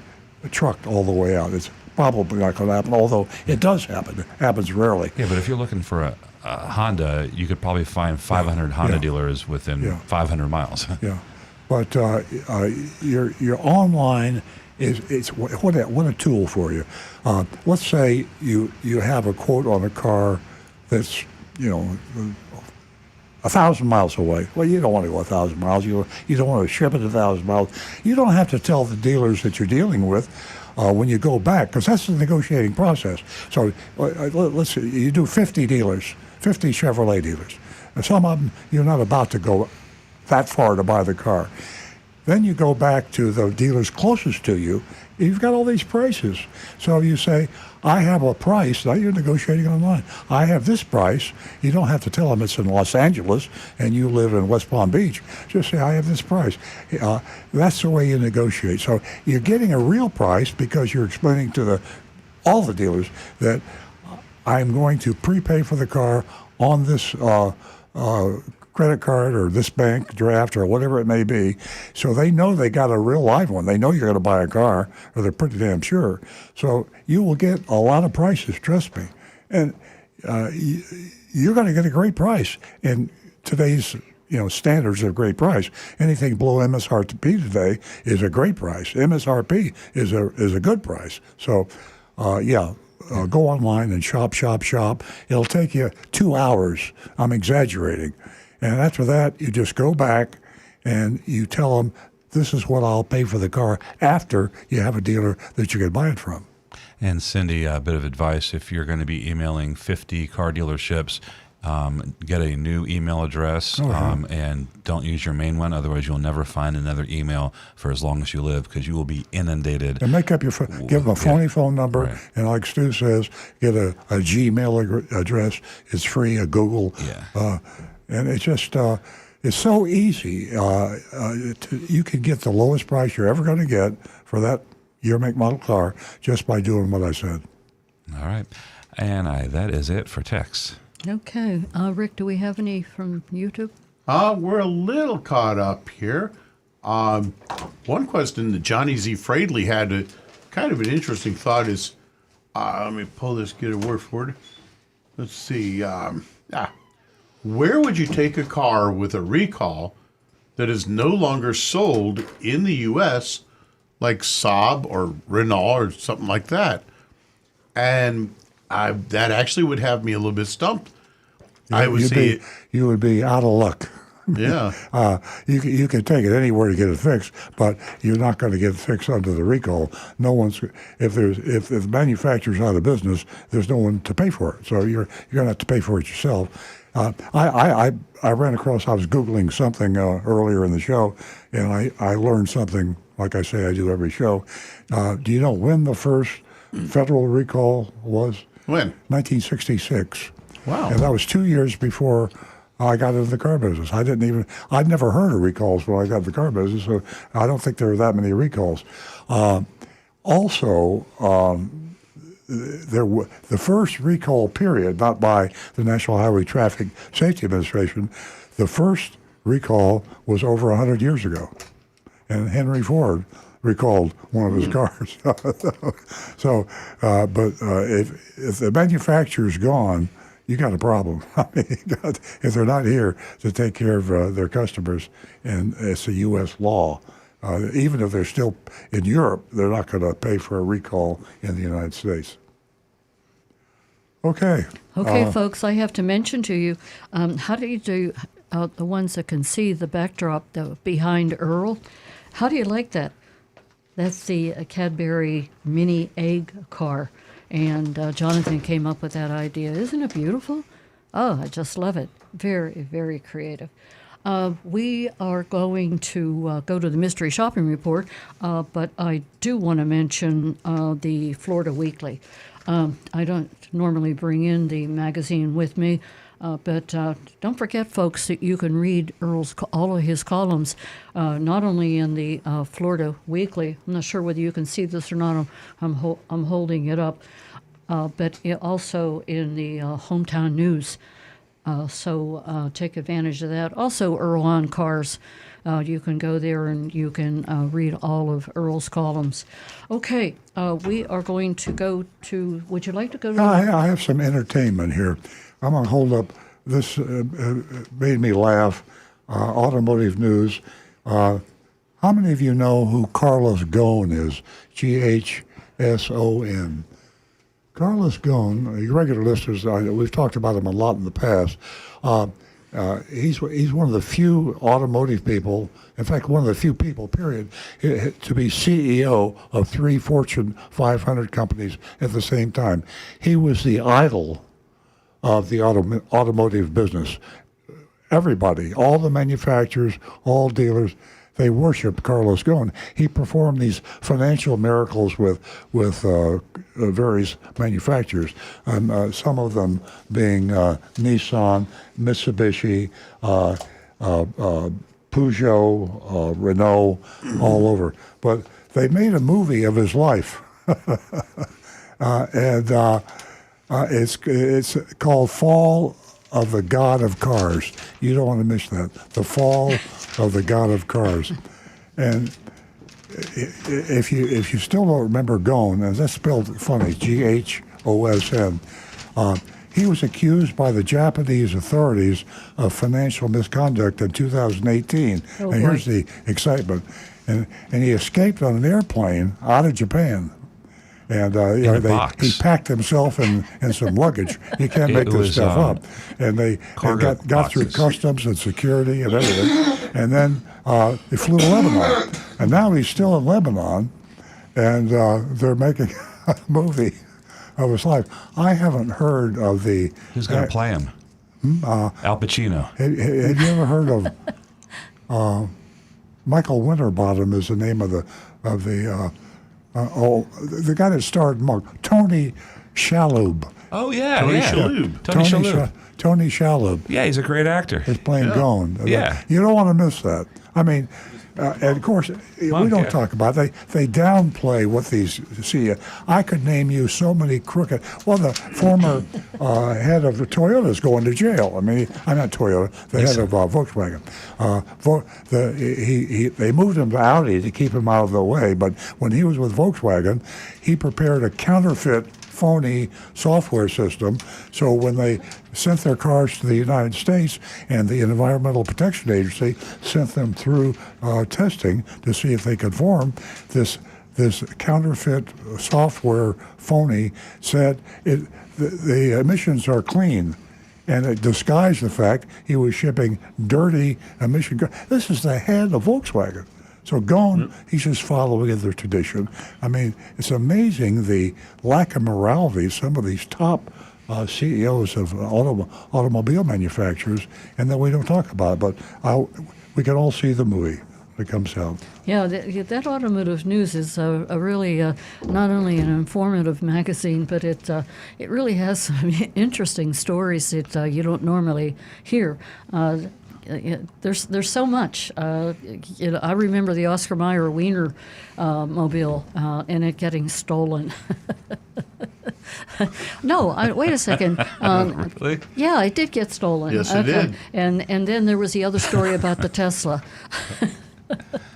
trucked all the way out. It's probably not going to happen, although it does happen. It happens rarely. Yeah, but if you're looking for a Honda, you could probably find 500 Honda dealers within 500 miles. Yeah, but your online it's what a tool for you. Let's say you have a quote on a car that's 1,000 miles away. Well, you don't want to go 1,000 miles. You don't want to ship it 1,000 miles. You don't have to tell the dealers that you're dealing with when you go back, because that's the negotiating process. So let's say you do 50 dealers, 50 Chevrolet dealers. And some of them you're not about to go that far to buy the car. Then you go back to the dealers closest to you. You've got all these prices. So you say, I have a price. Now you're negotiating online. I have this price. You don't have to tell them it's in Los Angeles and you live in West Palm Beach. Just say, I have this price. That's the way you negotiate. So you're getting a real price because you're explaining to all the dealers that I'm going to prepay for the car on this credit card or this bank draft or whatever it may be. So they know they got a real live one. They know you're going to buy a car, or they're pretty damn sure. So you will get a lot of prices, trust me. And you're going to get a great price in today's standards of great price. Anything below MSRP today is a great price. MSRP is a good price. So, go online and shop. It'll take you 2 hours. I'm exaggerating. And after that, you just go back and you tell them, this is what I'll pay for the car after you have a dealer that you can buy it from. And Cindy, a bit of advice: if you're going to be emailing 50 car dealerships, get a new email address and don't use your main one. Otherwise, you'll never find another email for as long as you live, because you will be inundated. And make up your give them a phony phone number, right. And like Stu says, get a Gmail address. It's free, a Google. Yeah. And it's just it's so easy. You can get the lowest price you're ever going to get for that year, make, model car just by doing what I said. All right. And that is it for texts. Okay. Rick, do we have any from YouTube? We're a little caught up here. One question that Johnny Z. Fradley had, kind of an interesting thought is, let me pull this, get a word for it. Let's see. Where would you take a car with a recall that is no longer sold in the U.S., like Saab or Renault or something like that? And that actually would have me a little bit stumped. You would be out of luck. Yeah. You can take it anywhere to get it fixed, but you're not going to get it fixed under the recall. No one's if the manufacturer's out of business, there's no one to pay for it. So you're going to have to pay for it yourself. I ran across. I was Googling something earlier in the show, and I learned something. Like I say, I do every show. Do you know when the first federal recall was? When? 1966. Wow. And that was 2 years before I got into the car business. I'd never heard of recalls when I got into the car business, so I don't think there were that many recalls. Also, the first recall period, not by the National Highway Traffic Safety Administration, the first recall was over 100 years ago. And Henry Ford recalled one of his cars. If the manufacturer's gone, you got a problem. I mean, if they're not here to take care of their customers, and it's a U.S. law, even if they're still in Europe, they're not going to pay for a recall in the United States. Okay. Okay, folks, I have to mention to you, how do you do the ones that can see the backdrop behind Earl? How do you like that? That's the Cadbury mini egg car. And Jonathan came up with that idea. Isn't it beautiful? Oh, I just love it. Very, very creative. We are going to go to the Mystery Shopping Report, but I do want to mention the Florida Weekly. I don't normally bring in the magazine with me, but don't forget, folks, that you can read Earl's all of his columns, not only in the Florida Weekly. I'm not sure whether you can see this or not. I'm holding it up, but also in the Hometown News. So take advantage of that. Also, Earl on Cars. You can go there and you can read all of Earl's columns. Okay, we are going to go to. Would you like to go to? I have some entertainment here. I'm going to hold up. This made me laugh. Automotive news. How many of you know who Carlos Ghosn is? Ghson. Carlos Ghosn, your regular listeners, we've talked about him a lot in the past. He's one of the few automotive people, in fact, one of the few people, period, to be CEO of 3 Fortune 500 companies at the same time. He was the idol of the automotive business. Everybody, all the manufacturers, all dealers, they worship Carlos Ghosn. He performed these financial miracles with various manufacturers, some of them being Nissan, Mitsubishi, Peugeot, Renault, all over. But they made a movie of his life, and it's called Fall of the god of cars. You don't want to miss that. The fall of the god of cars. And if you still don't remember Ghosn, and that's spelled funny, Ghosn, he was accused by the Japanese authorities of financial misconduct in 2018. Oh, and boy. here's the excitement. And he escaped on an airplane out of Japan. And In a box. he packed himself in some luggage. You can't It make this was, stuff up. And they cargo got through boxes. customs and security and everything. And then they flew to Lebanon. And now he's still in Lebanon, and they're making a movie of his life. I haven't heard of the... Who's going to play him? Al Pacino. Have you ever heard of Michael Winterbottom is the name of the guy that starred Monk, Tony Shalhoub. Oh, yeah. Tony yeah. Shalhoub. Tony Shalhoub. Tony Shalhoub Yeah, he's a great actor. is playing Ghosn. Yeah. You don't want to miss that. I mean, and of course, we don't yeah. talk about it. They downplay what these see. I could name you so many crooked. Well, the former head of Toyota is going to jail. I mean, I'm not Toyota. The head of Volkswagen. They moved him to Audi to keep him out of the way. But when he was with Volkswagen, he prepared a counterfeit, phony software system. So when they sent their cars to the United States, and the Environmental Protection Agency sent them through testing to see if they conform, this counterfeit software phony said the emissions are clean. And it disguised the fact he was shipping dirty emission cars. This is the head of Volkswagen. So Ghosn, he's just following in their tradition. I mean, it's amazing the lack of morality of some of these top CEOs of automobile manufacturers, and that we don't talk about it. But we can all see the movie when it comes out. Yeah, that Automotive News is a really not only an informative magazine, but it really has some interesting stories that you don't normally hear. There's so much. I remember the Oscar Mayer Wiener mobile and it getting stolen. No, wait a second. Really? Yeah, it did get stolen. Yes, it did. And then there was the other story about the Tesla.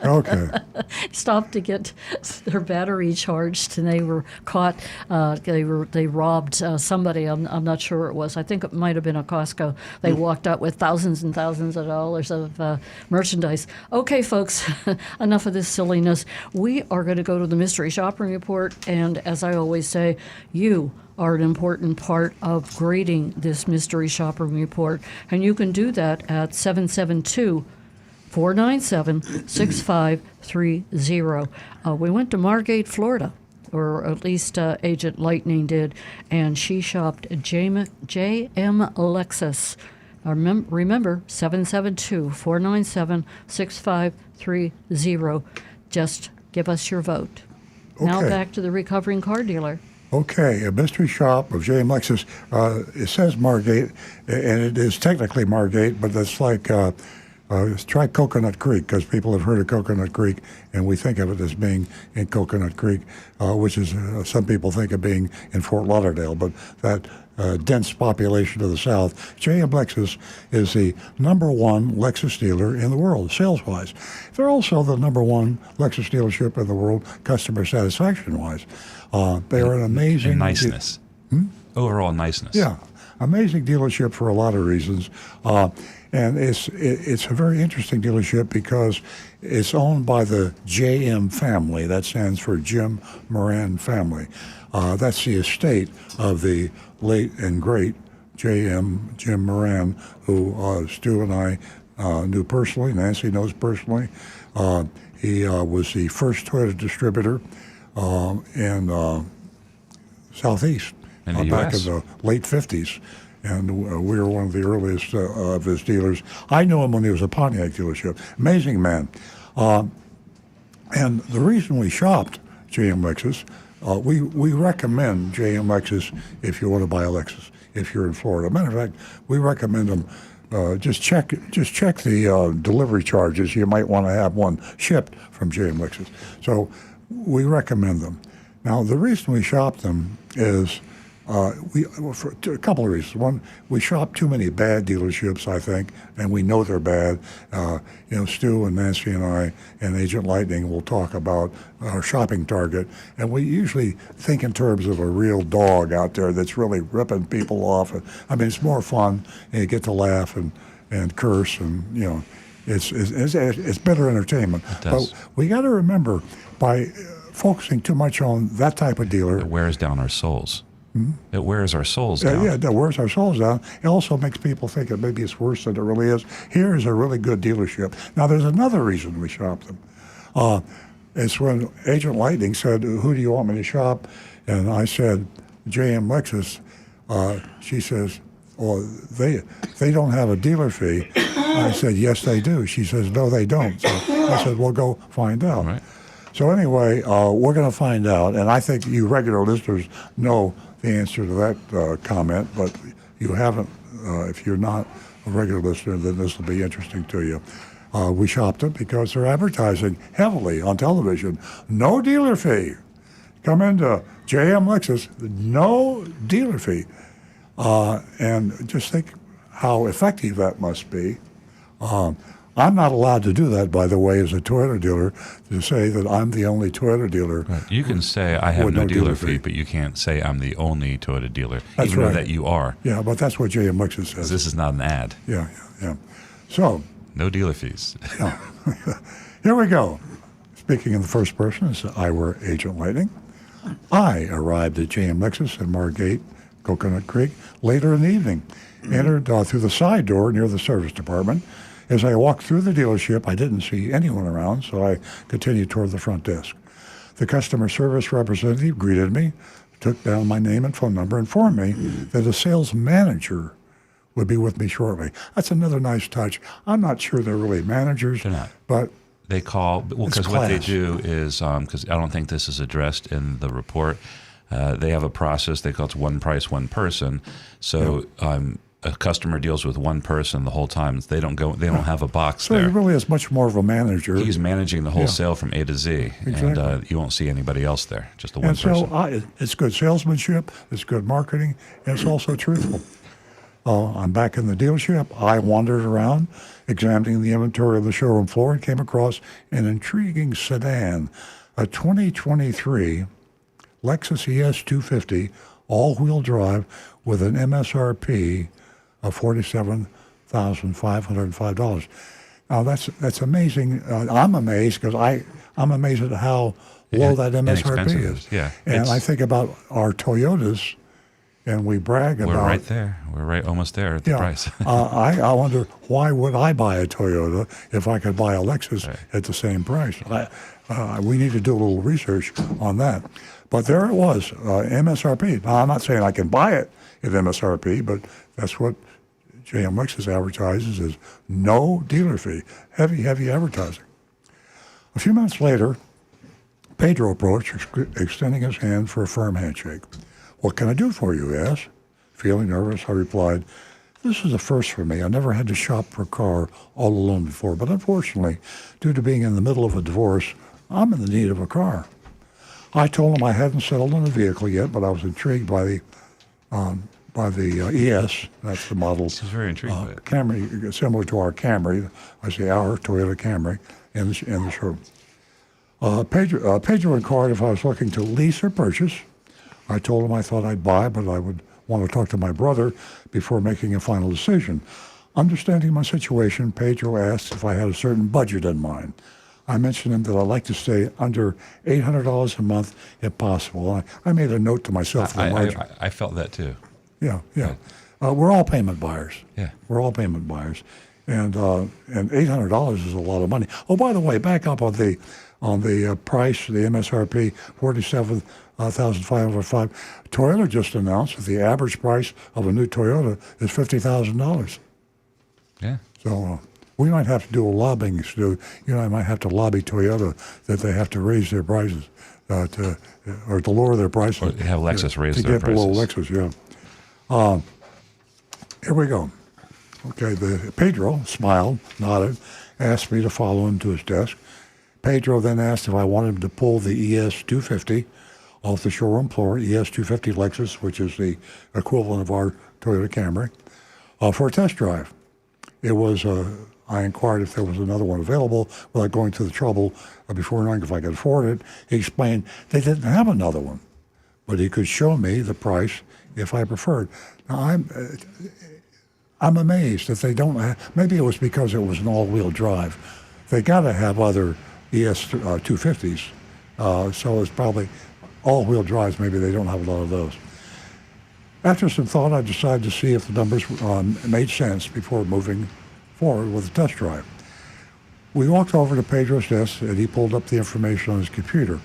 Okay. Stopped to get their battery charged, and they were caught. They robbed somebody. I'm not sure it was. I think it might have been a Costco. They walked out with thousands and thousands of dollars of merchandise. Okay, folks, enough of this silliness. We are going to go to the Mystery Shopping Report, and as I always say, you are an important part of grading this Mystery Shopping Report, and you can do that at 772-497-6530. We went to Margate, Florida, or at least Agent Lightning did, and she shopped JM Lexus. Remember, 772-497-6530. Just give us your vote. Now Okay. back to the recovering car dealer. Okay, a mystery shop of J.M. Lexus. It says Margate, and it is technically Margate, but that's like try Coconut Creek, because people have heard of Coconut Creek, and we think of it as being in Coconut Creek, which is some people think of being in Fort Lauderdale, but that dense population to the south. J.M. Lexus is the number one Lexus dealer in the world, sales-wise. They're also the number one Lexus dealership in the world, customer satisfaction-wise. They are an amazing... And niceness. Overall niceness. Yeah, amazing dealership for a lot of reasons. And it's a very interesting dealership because it's owned by the JM family. That stands for Jim Moran family. That's the estate of the late and great Jim Moran, who Stu and I knew personally. Nancy knows personally. He was the first Toyota distributor in Southeast In the back US. in the late 50s. And we were one of the earliest of his dealers. I knew him when he was a Pontiac dealership. Amazing man. And the reason we shopped JM Lexus, we recommend JM Lexus if you want to buy a Lexus, if you're in Florida. Matter of fact, we recommend them. Just check the delivery charges. You might want to have one shipped from JM Lexus. So we recommend them. Now, the reason we shop them is For a couple of reasons. One, we shop too many bad dealerships, I think, and we know they're bad. Stu and Nancy and I and Agent Lightning will talk about our shopping target, and we usually think in terms of a real dog out there that's really ripping people off. I mean, it's more fun, and you get to laugh and curse, and it's better entertainment. But we got to remember, by focusing too much on that type of dealer, It wears down our souls. It wears our souls yeah, down. yeah, that wears our souls down. It also makes people think that maybe it's worse than it really is. Here is a really good dealership. Now, there's another reason we shop them. It's when Agent Lightning said, "Who do you want me to shop?" And I said, "JM Lexus." She says, "Well, they don't have a dealer fee." I said, "Yes, they do." She says, "No, they don't." So I said, "Well, go find out." Right. So anyway, we're going to find out, and I think you regular listeners know the answer to that comment, but you haven't. If you're not a regular listener, then this will be interesting to you. We shopped it because they're advertising heavily on television. No dealer fee. Come into JM Lexus, no dealer fee. And just think how effective that must be. I'm not allowed to do that, by the way, as a Toyota dealer, to say that I'm the only Toyota dealer. Right. You can say I have with no dealer fee, but you can't say I'm the only Toyota dealer, That's even right. though that you are. Yeah, but that's what JM Lexus says. This is not an ad. Yeah. So, No dealer fees. here we go. Speaking in the first person, as I were Agent Lightning. I arrived at JM Lexus in Margate, Coconut Creek, later in the evening. Entered through the side door near the service department. As I walked through the dealership, I didn't see anyone around, so I continued toward the front desk. The customer service representative greeted me, took down my name and phone number, informed me that a sales manager would be with me shortly. That's another nice touch. I'm not sure they're really managers, They're not. but They call, well, It's because what they class. do is, because I don't think this is addressed in the report, they have a process, they call it one price, one person. So a customer deals with one person the whole time. They don't have a box so there. he really is much more of a manager. He's managing the whole Yeah. sale from A to Z, Exactly. and you won't see anybody else there, just the one And person. so it's good salesmanship, it's good marketing, and it's also truthful. I'm back in the dealership. I wandered around, examining the inventory of the showroom floor, and came across an intriguing sedan, a 2023 Lexus ES 250 all-wheel drive with an MSRP of $47,505. Now that's amazing. I'm amazed because I'm amazed at how low that MSRP Inexpensive is. yeah. And It's- I think about our Toyotas, and we brag about. we're right there. We're right almost there at the Yeah, price. I wonder why would I buy a Toyota if I could buy a Lexus at the same price? We need to do a little research on that. But there it was, MSRP. Now, I'm not saying I can buy it at MSRP, but that's what JM Lexus advertises as no dealer fee. Heavy advertising. A few minutes later, Pedro approached, extending his hand for a firm handshake. "What can I do for you?" he asked. Feeling nervous, I replied, "This is a first for me. I never had to shop for a car all alone before, but unfortunately, due to being in the middle of a divorce, I'm in the need of a car." I told him I hadn't settled on a vehicle yet, but I was intrigued by the ES. That's the model. This is very intrigued by it. Camry, similar to our Camry. I say our Toyota Camry in the showroom. Pedro inquired if I was looking to lease or purchase. I told him I thought I'd buy, but I would want to talk to my brother before making a final decision. Understanding my situation, Pedro asked if I had a certain budget in mind. I mentioned him that I'd like to stay under $800 a month if possible. I made a note to myself. for the margin. I felt that too. Yeah. We're all payment buyers. Yeah. We're all payment buyers, and $800 is a lot of money. Oh, by the way, back up on the price, the MSRP, $47,505. Toyota just announced that the average price of a new Toyota is $50,000. Yeah. So we might have to do a lobbying. You know, I might have to lobby Toyota that they have to raise their prices, or to lower their prices. Or have Lexus raise their to get below prices. Lexus. Yeah. Here we go. Okay, Pedro smiled, nodded, asked me to follow him to his desk. Pedro then asked if I wanted him to pull the ES 250 off the showroom floor, ES250 Lexus, which is the equivalent of our Toyota Camry, for a test drive. It was, I inquired if there was another one available without going to the trouble before knowing if I could afford it. He explained they didn't have another one, but he could show me the price if I preferred. Now, I'm amazed that they don't have, maybe it was because it was an all-wheel drive. They got to have other ES250s, so it's probably all-wheel drives. Maybe they don't have a lot of those. After some thought, I decided to see if the numbers made sense before moving forward with the test drive. We walked over to Pedro's desk, and he pulled up the information on his computer.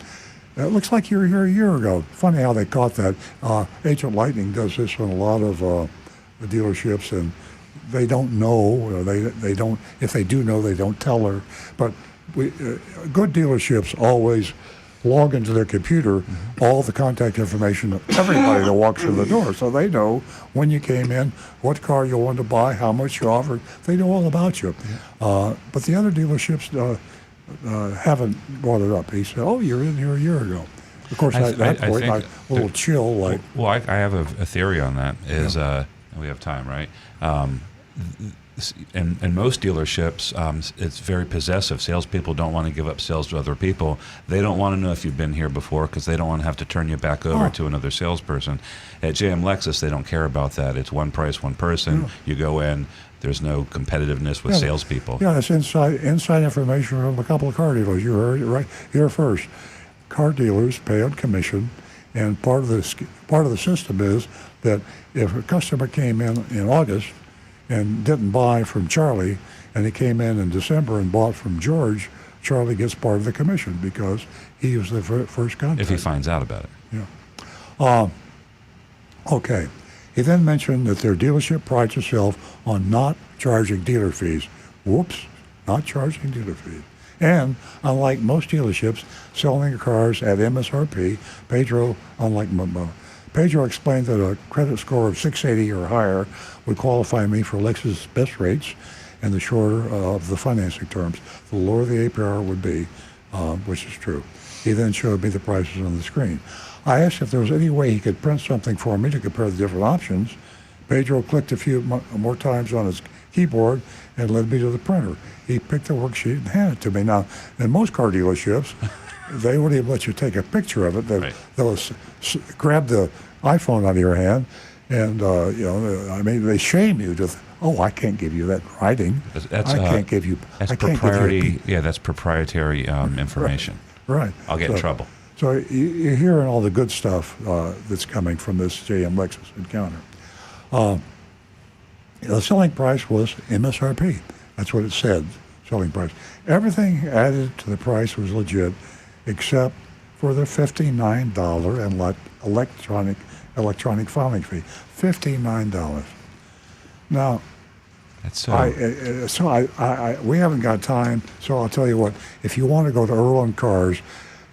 It looks like you were here a year ago. Funny how they caught that. Agent Lightning does this on a lot of the dealerships, and they don't know, or they don't. If they do know, they don't tell her. But good dealerships always log into their computer all the contact information of everybody that walks through the door, so they know when you came in, what car you wanted to buy, how much you offered. They know all about you. But the other dealerships haven't brought it up. He said, "Oh, you're in here a year ago." Of course, at that point, I a little chill. Like, well, I have a theory on that. Is we have time, right? In most dealerships, it's very possessive. Salespeople don't want to give up sales to other people. They don't want to know if you've been here before because they don't want to have to turn you back over to another salesperson. At JM Lexus, they don't care about that. It's one price, one person. You go in. There's no competitiveness with salespeople. Yeah, it's inside information from a couple of car dealers. You heard it right here first. Car dealers pay on commission, and part of the system is that if a customer came in August and didn't buy from Charlie, and he came in December and bought from George, Charlie gets part of the commission because he was the first contact. If he finds out about it. Yeah. Okay. He then mentioned that their dealership prides itself on not charging dealer fees. Whoops, not charging dealer fees. And unlike most dealerships selling cars at MSRP, Pedro explained that a credit score of 680 or higher would qualify me for Lexus best rates and the shorter of the financing terms. The lower the APR would be, which is true. He then showed me the prices on the screen. I asked if there was any way he could print something for me to compare the different options. Pedro clicked a few more times on his keyboard and led me to the printer. He picked the worksheet and handed it to me. Now, in most car dealerships, they wouldn't even let you take a picture of it. They'll grab the iPhone out of your hand, and they shame you to. I can't give you that writing. I can't give you. That's proprietary. Yeah, that's proprietary information. Right. I'll get in trouble. So you're hearing all the good stuff that's coming from this JM Lexus encounter. The selling price was MSRP. That's what it said, selling price. Everything added to the price was legit, except for the $59 electronic filing fee. $59. Now, that's we haven't got time, so I'll tell you what. If you want to go to Earl on Cars,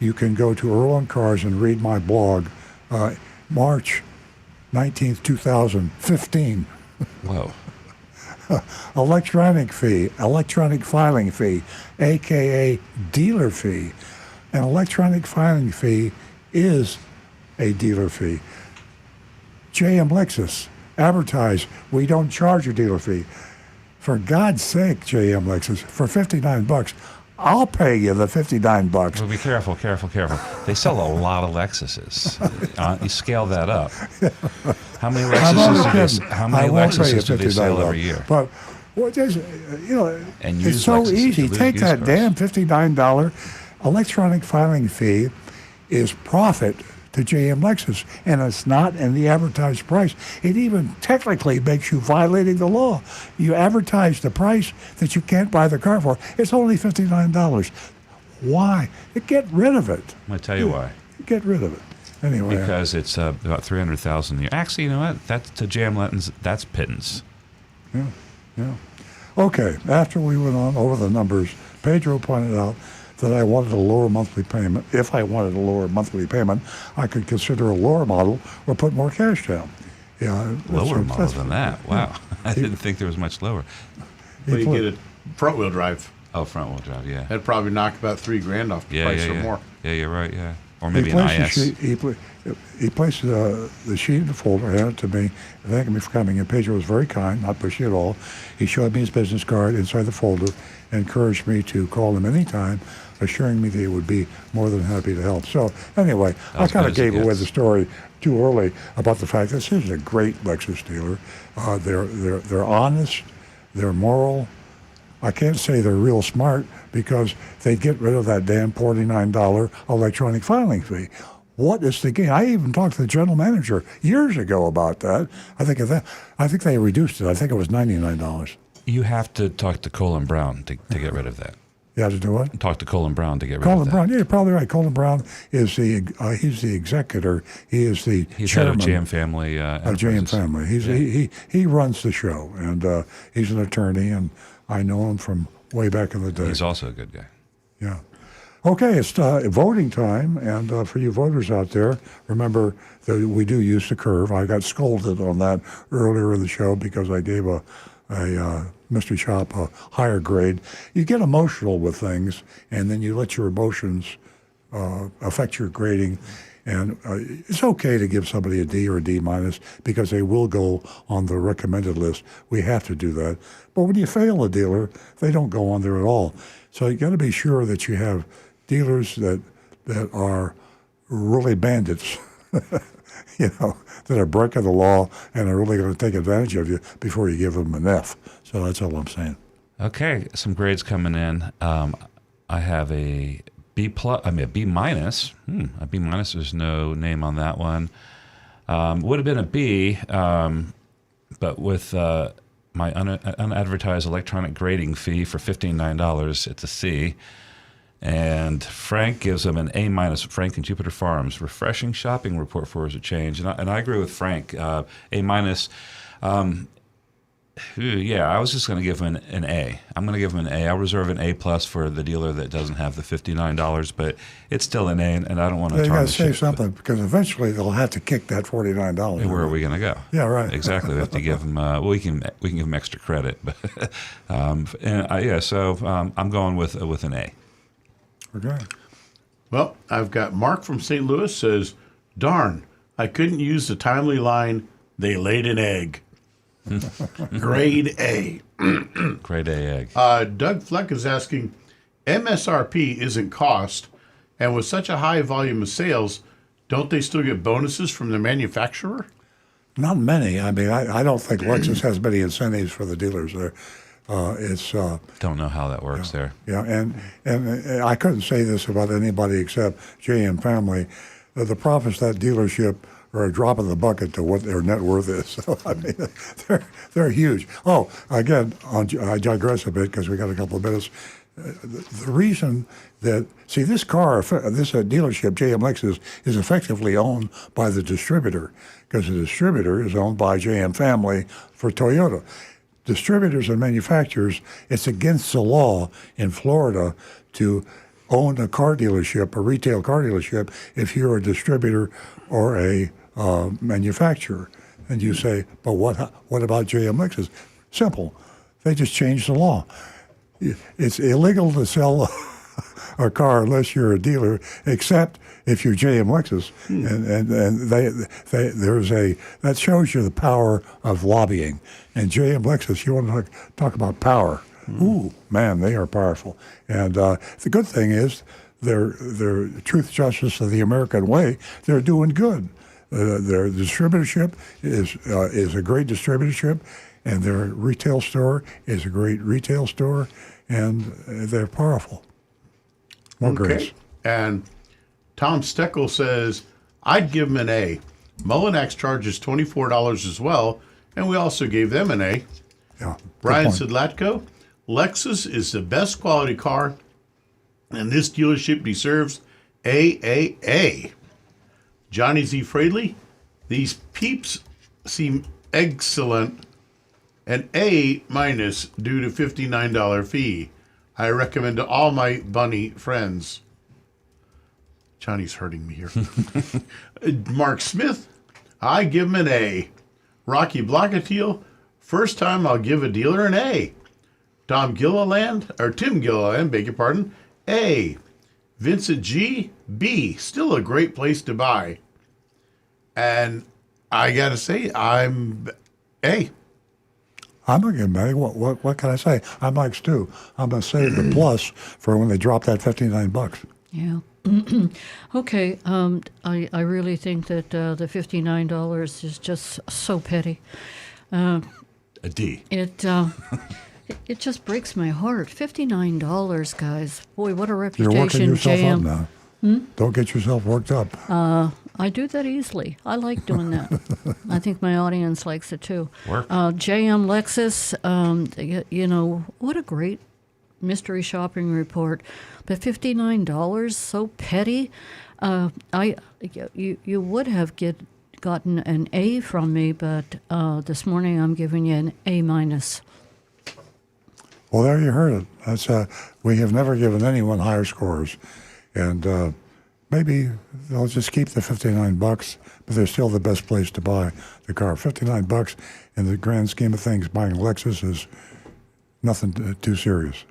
you can go to Earl on Cars and read my blog, March 19th, 2015. Whoa. Electronic filing fee, a.k.a. dealer fee. An electronic filing fee is a dealer fee. JM Lexus, advertise, we don't charge a dealer fee. For God's sake, JM Lexus, for $59, I'll pay you the $59. Well, be careful. They sell a lot of Lexuses. You scale that up. How many Lexuses do they sell every year? But it's so easy. Take that damn $59 electronic filing fee is profit to JM Lexus, and it's not in the advertised price. It even technically makes you violating the law. You advertise the price that you can't buy the car for. It's only $59. Why? Get rid of it. I'm going to tell you why. Get rid of it. Anyway. Because it's about $300,000 a year. Actually, you know what? That's to JM Lexus. That's pittance. Yeah. Okay. After we went on over the numbers, Pedro pointed out that I wanted a lower monthly payment. If I wanted a lower monthly payment, I could consider a lower model or put more cash down. Yeah, lower model than that. Wow, I didn't think there was much lower. But you get a front-wheel drive. Oh, front-wheel drive, yeah. That'd probably knock about $3,000 off the price or more. Yeah, you're right. Yeah. or maybe an IS. He placed the sheet in the folder, handed it to me, thanking me for coming. And Pedro was very kind, not pushy at all. He showed me his business card inside the folder and encouraged me to call him anytime, assuring me that he would be more than happy to help. So anyway, I kind of gave away the story too early about the fact that this is a great Lexus dealer. They're honest, they're moral. I can't say they're real smart because they get rid of that damn $49 electronic filing fee. What is the game? I even talked to the general manager years ago about that. I think they reduced it. I think it was $99. You have to talk to Colin Brown to get rid of that. You have to do what? Talk to Colin Brown to get rid of that. Colin Brown, yeah, you're probably right. Colin Brown is he's the executor. He is the he's chairman head of JM Family. Of JM Family. He runs the show, and he's an attorney, and I know him from way back in the day. He's also a good guy. Yeah. Okay, it's voting time, and for you voters out there, remember that we do use the curve. I got scolded on that earlier in the show because I gave a mystery shop a higher grade. You get emotional with things, and then you let your emotions affect your grading. And it's okay to give somebody a D or a D minus because they will go on the recommended list. We have to do that. But when you fail a dealer, they don't go on there at all. So you got to be sure that you have dealers that are really bandits, that are breaking the law and are really going to take advantage of you before you give them an F. So that's all I'm saying. Okay, some grades coming in. I have a B plus. I mean, a B minus. A B minus. There's no name on that one. Would have been a B, but with my unadvertised electronic grading fee for $59, it's a C. And Frank gives them an A minus. Frank in Jupiter Farms, refreshing shopping report for us a change. And I agree with Frank. A minus. Yeah, I was just going to give him an A. I'm going to give him an A. I'll reserve an A plus for the dealer that doesn't have the $59, but it's still an A, and I don't want to tarnish it. You got to say it, something because eventually they'll have to kick that $49. Where are we going to go? Yeah, right. Exactly. We have to give them. We can give them extra credit, but So I'm going with an A. Okay. Well, I've got Mark from St. Louis says, "Darn, I couldn't use the timely line. They laid an egg." Grade A. Grade A egg. Doug Fleck is asking, MSRP isn't cost, and with such a high volume of sales, don't they still get bonuses from the manufacturer? Not many. I mean, I don't think Lexus has many incentives for the dealers there. Don't know how that works there. Yeah, and I couldn't say this about anybody except JM Family. The profits that dealership are a drop in the bucket to what their net worth is. So I mean, they're huge. Oh, again, I digress a bit because we got a couple of minutes. The reason that this dealership, JM Lexus, is effectively owned by the distributor because the distributor is owned by JM Family for Toyota. Distributors and manufacturers, it's against the law in Florida to own a car dealership, a retail car dealership, if you're a distributor or a manufacturer. And you say, but what about JM Lexus? Simple. They just changed the law. It's illegal to sell a car unless you're a dealer, except if you're JM Lexus. And that shows you the power of lobbying. And JM Lexus, you want to talk about power. Ooh, man, they are powerful. And the good thing is their truth, justice, and the American way, they're doing good. Their distributorship is a great distributorship, and their retail store is a great retail store, and they're powerful. More grace. And Tom Steckel says, I'd give him an A. Mullinax charges $24 as well, and we also gave them an A. Yeah. Brian Sidlatko, Lexus is the best quality car, and this dealership deserves AAA. Johnny Z. Fradley, these peeps seem excellent. An A minus due to $59 fee. I recommend to all my bunny friends. Johnny's hurting me here. Mark Smith, I give him an A. Rocky Blockatiel, first time I'll give a dealer an A. Tim Gilliland, beg your pardon, A. Vincent G. B. Still a great place to buy. And I got to say, hey. I'm not getting mad. What can I say? I'm like Stu. I'm going to save the plus for when they drop that $59. Yeah. Okay. I really think that the $59 is just so petty. A D. It just breaks my heart. $59, guys. Boy, what a You're reputation, working yourself JM. up now. Don't get yourself worked up. I do that easily. I like doing that. I think my audience likes it too. Work. JM Lexus, you know, what a great mystery shopping report. But $59, so petty. You would have gotten an A from me, but this morning I'm giving you an A minus. Well, there you heard it. That's we have never given anyone higher scores, and maybe they'll just keep the $59, but they're still the best place to buy the car. $59 in the grand scheme of things, buying a Lexus is nothing too serious.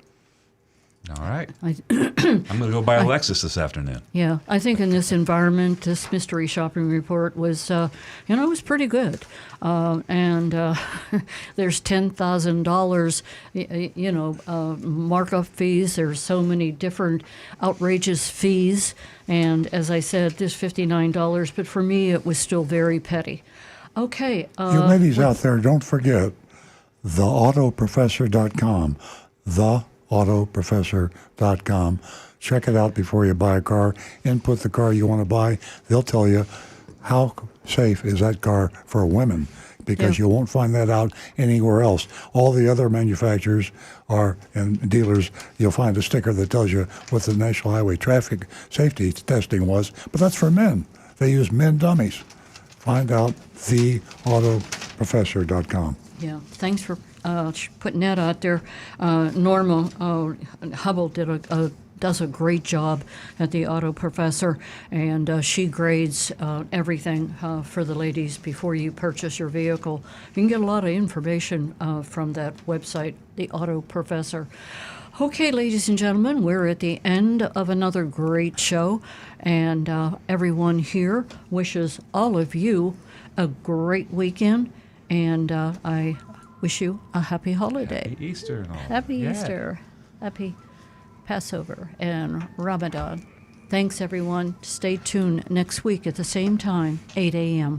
All right. I'm going to go buy a Lexus this afternoon. Yeah, I think in this environment, this mystery shopping report was, it was pretty good. And there's $10,000, markup fees. There's so many different outrageous fees. And as I said, this $59, but for me, it was still very petty. Okay. You ladies out there, don't forget theautoprofessor.com. Theautoprofessor.com. Check it out before you buy a car. Input the car you want to buy. They'll tell you how safe is that car for women, because you won't find that out anywhere else. All the other manufacturers and dealers, you'll find a sticker that tells you what the National Highway Traffic Safety testing was, but that's for men. They use men dummies. Find out theautoprofessor.com. Yeah, thanks for putting that out there. Norma Hubble does a great job at the Auto Professor, and she grades everything for the ladies before you purchase your vehicle. You can get a lot of information from that website, the Auto Professor. Okay, ladies and gentlemen, we're at the end of another great show, and everyone here wishes all of you a great weekend, and I wish you a happy holiday. Happy Easter and all. Happy Easter. Happy Passover and Ramadan. Thanks, everyone. Stay tuned next week at the same time, 8 a.m.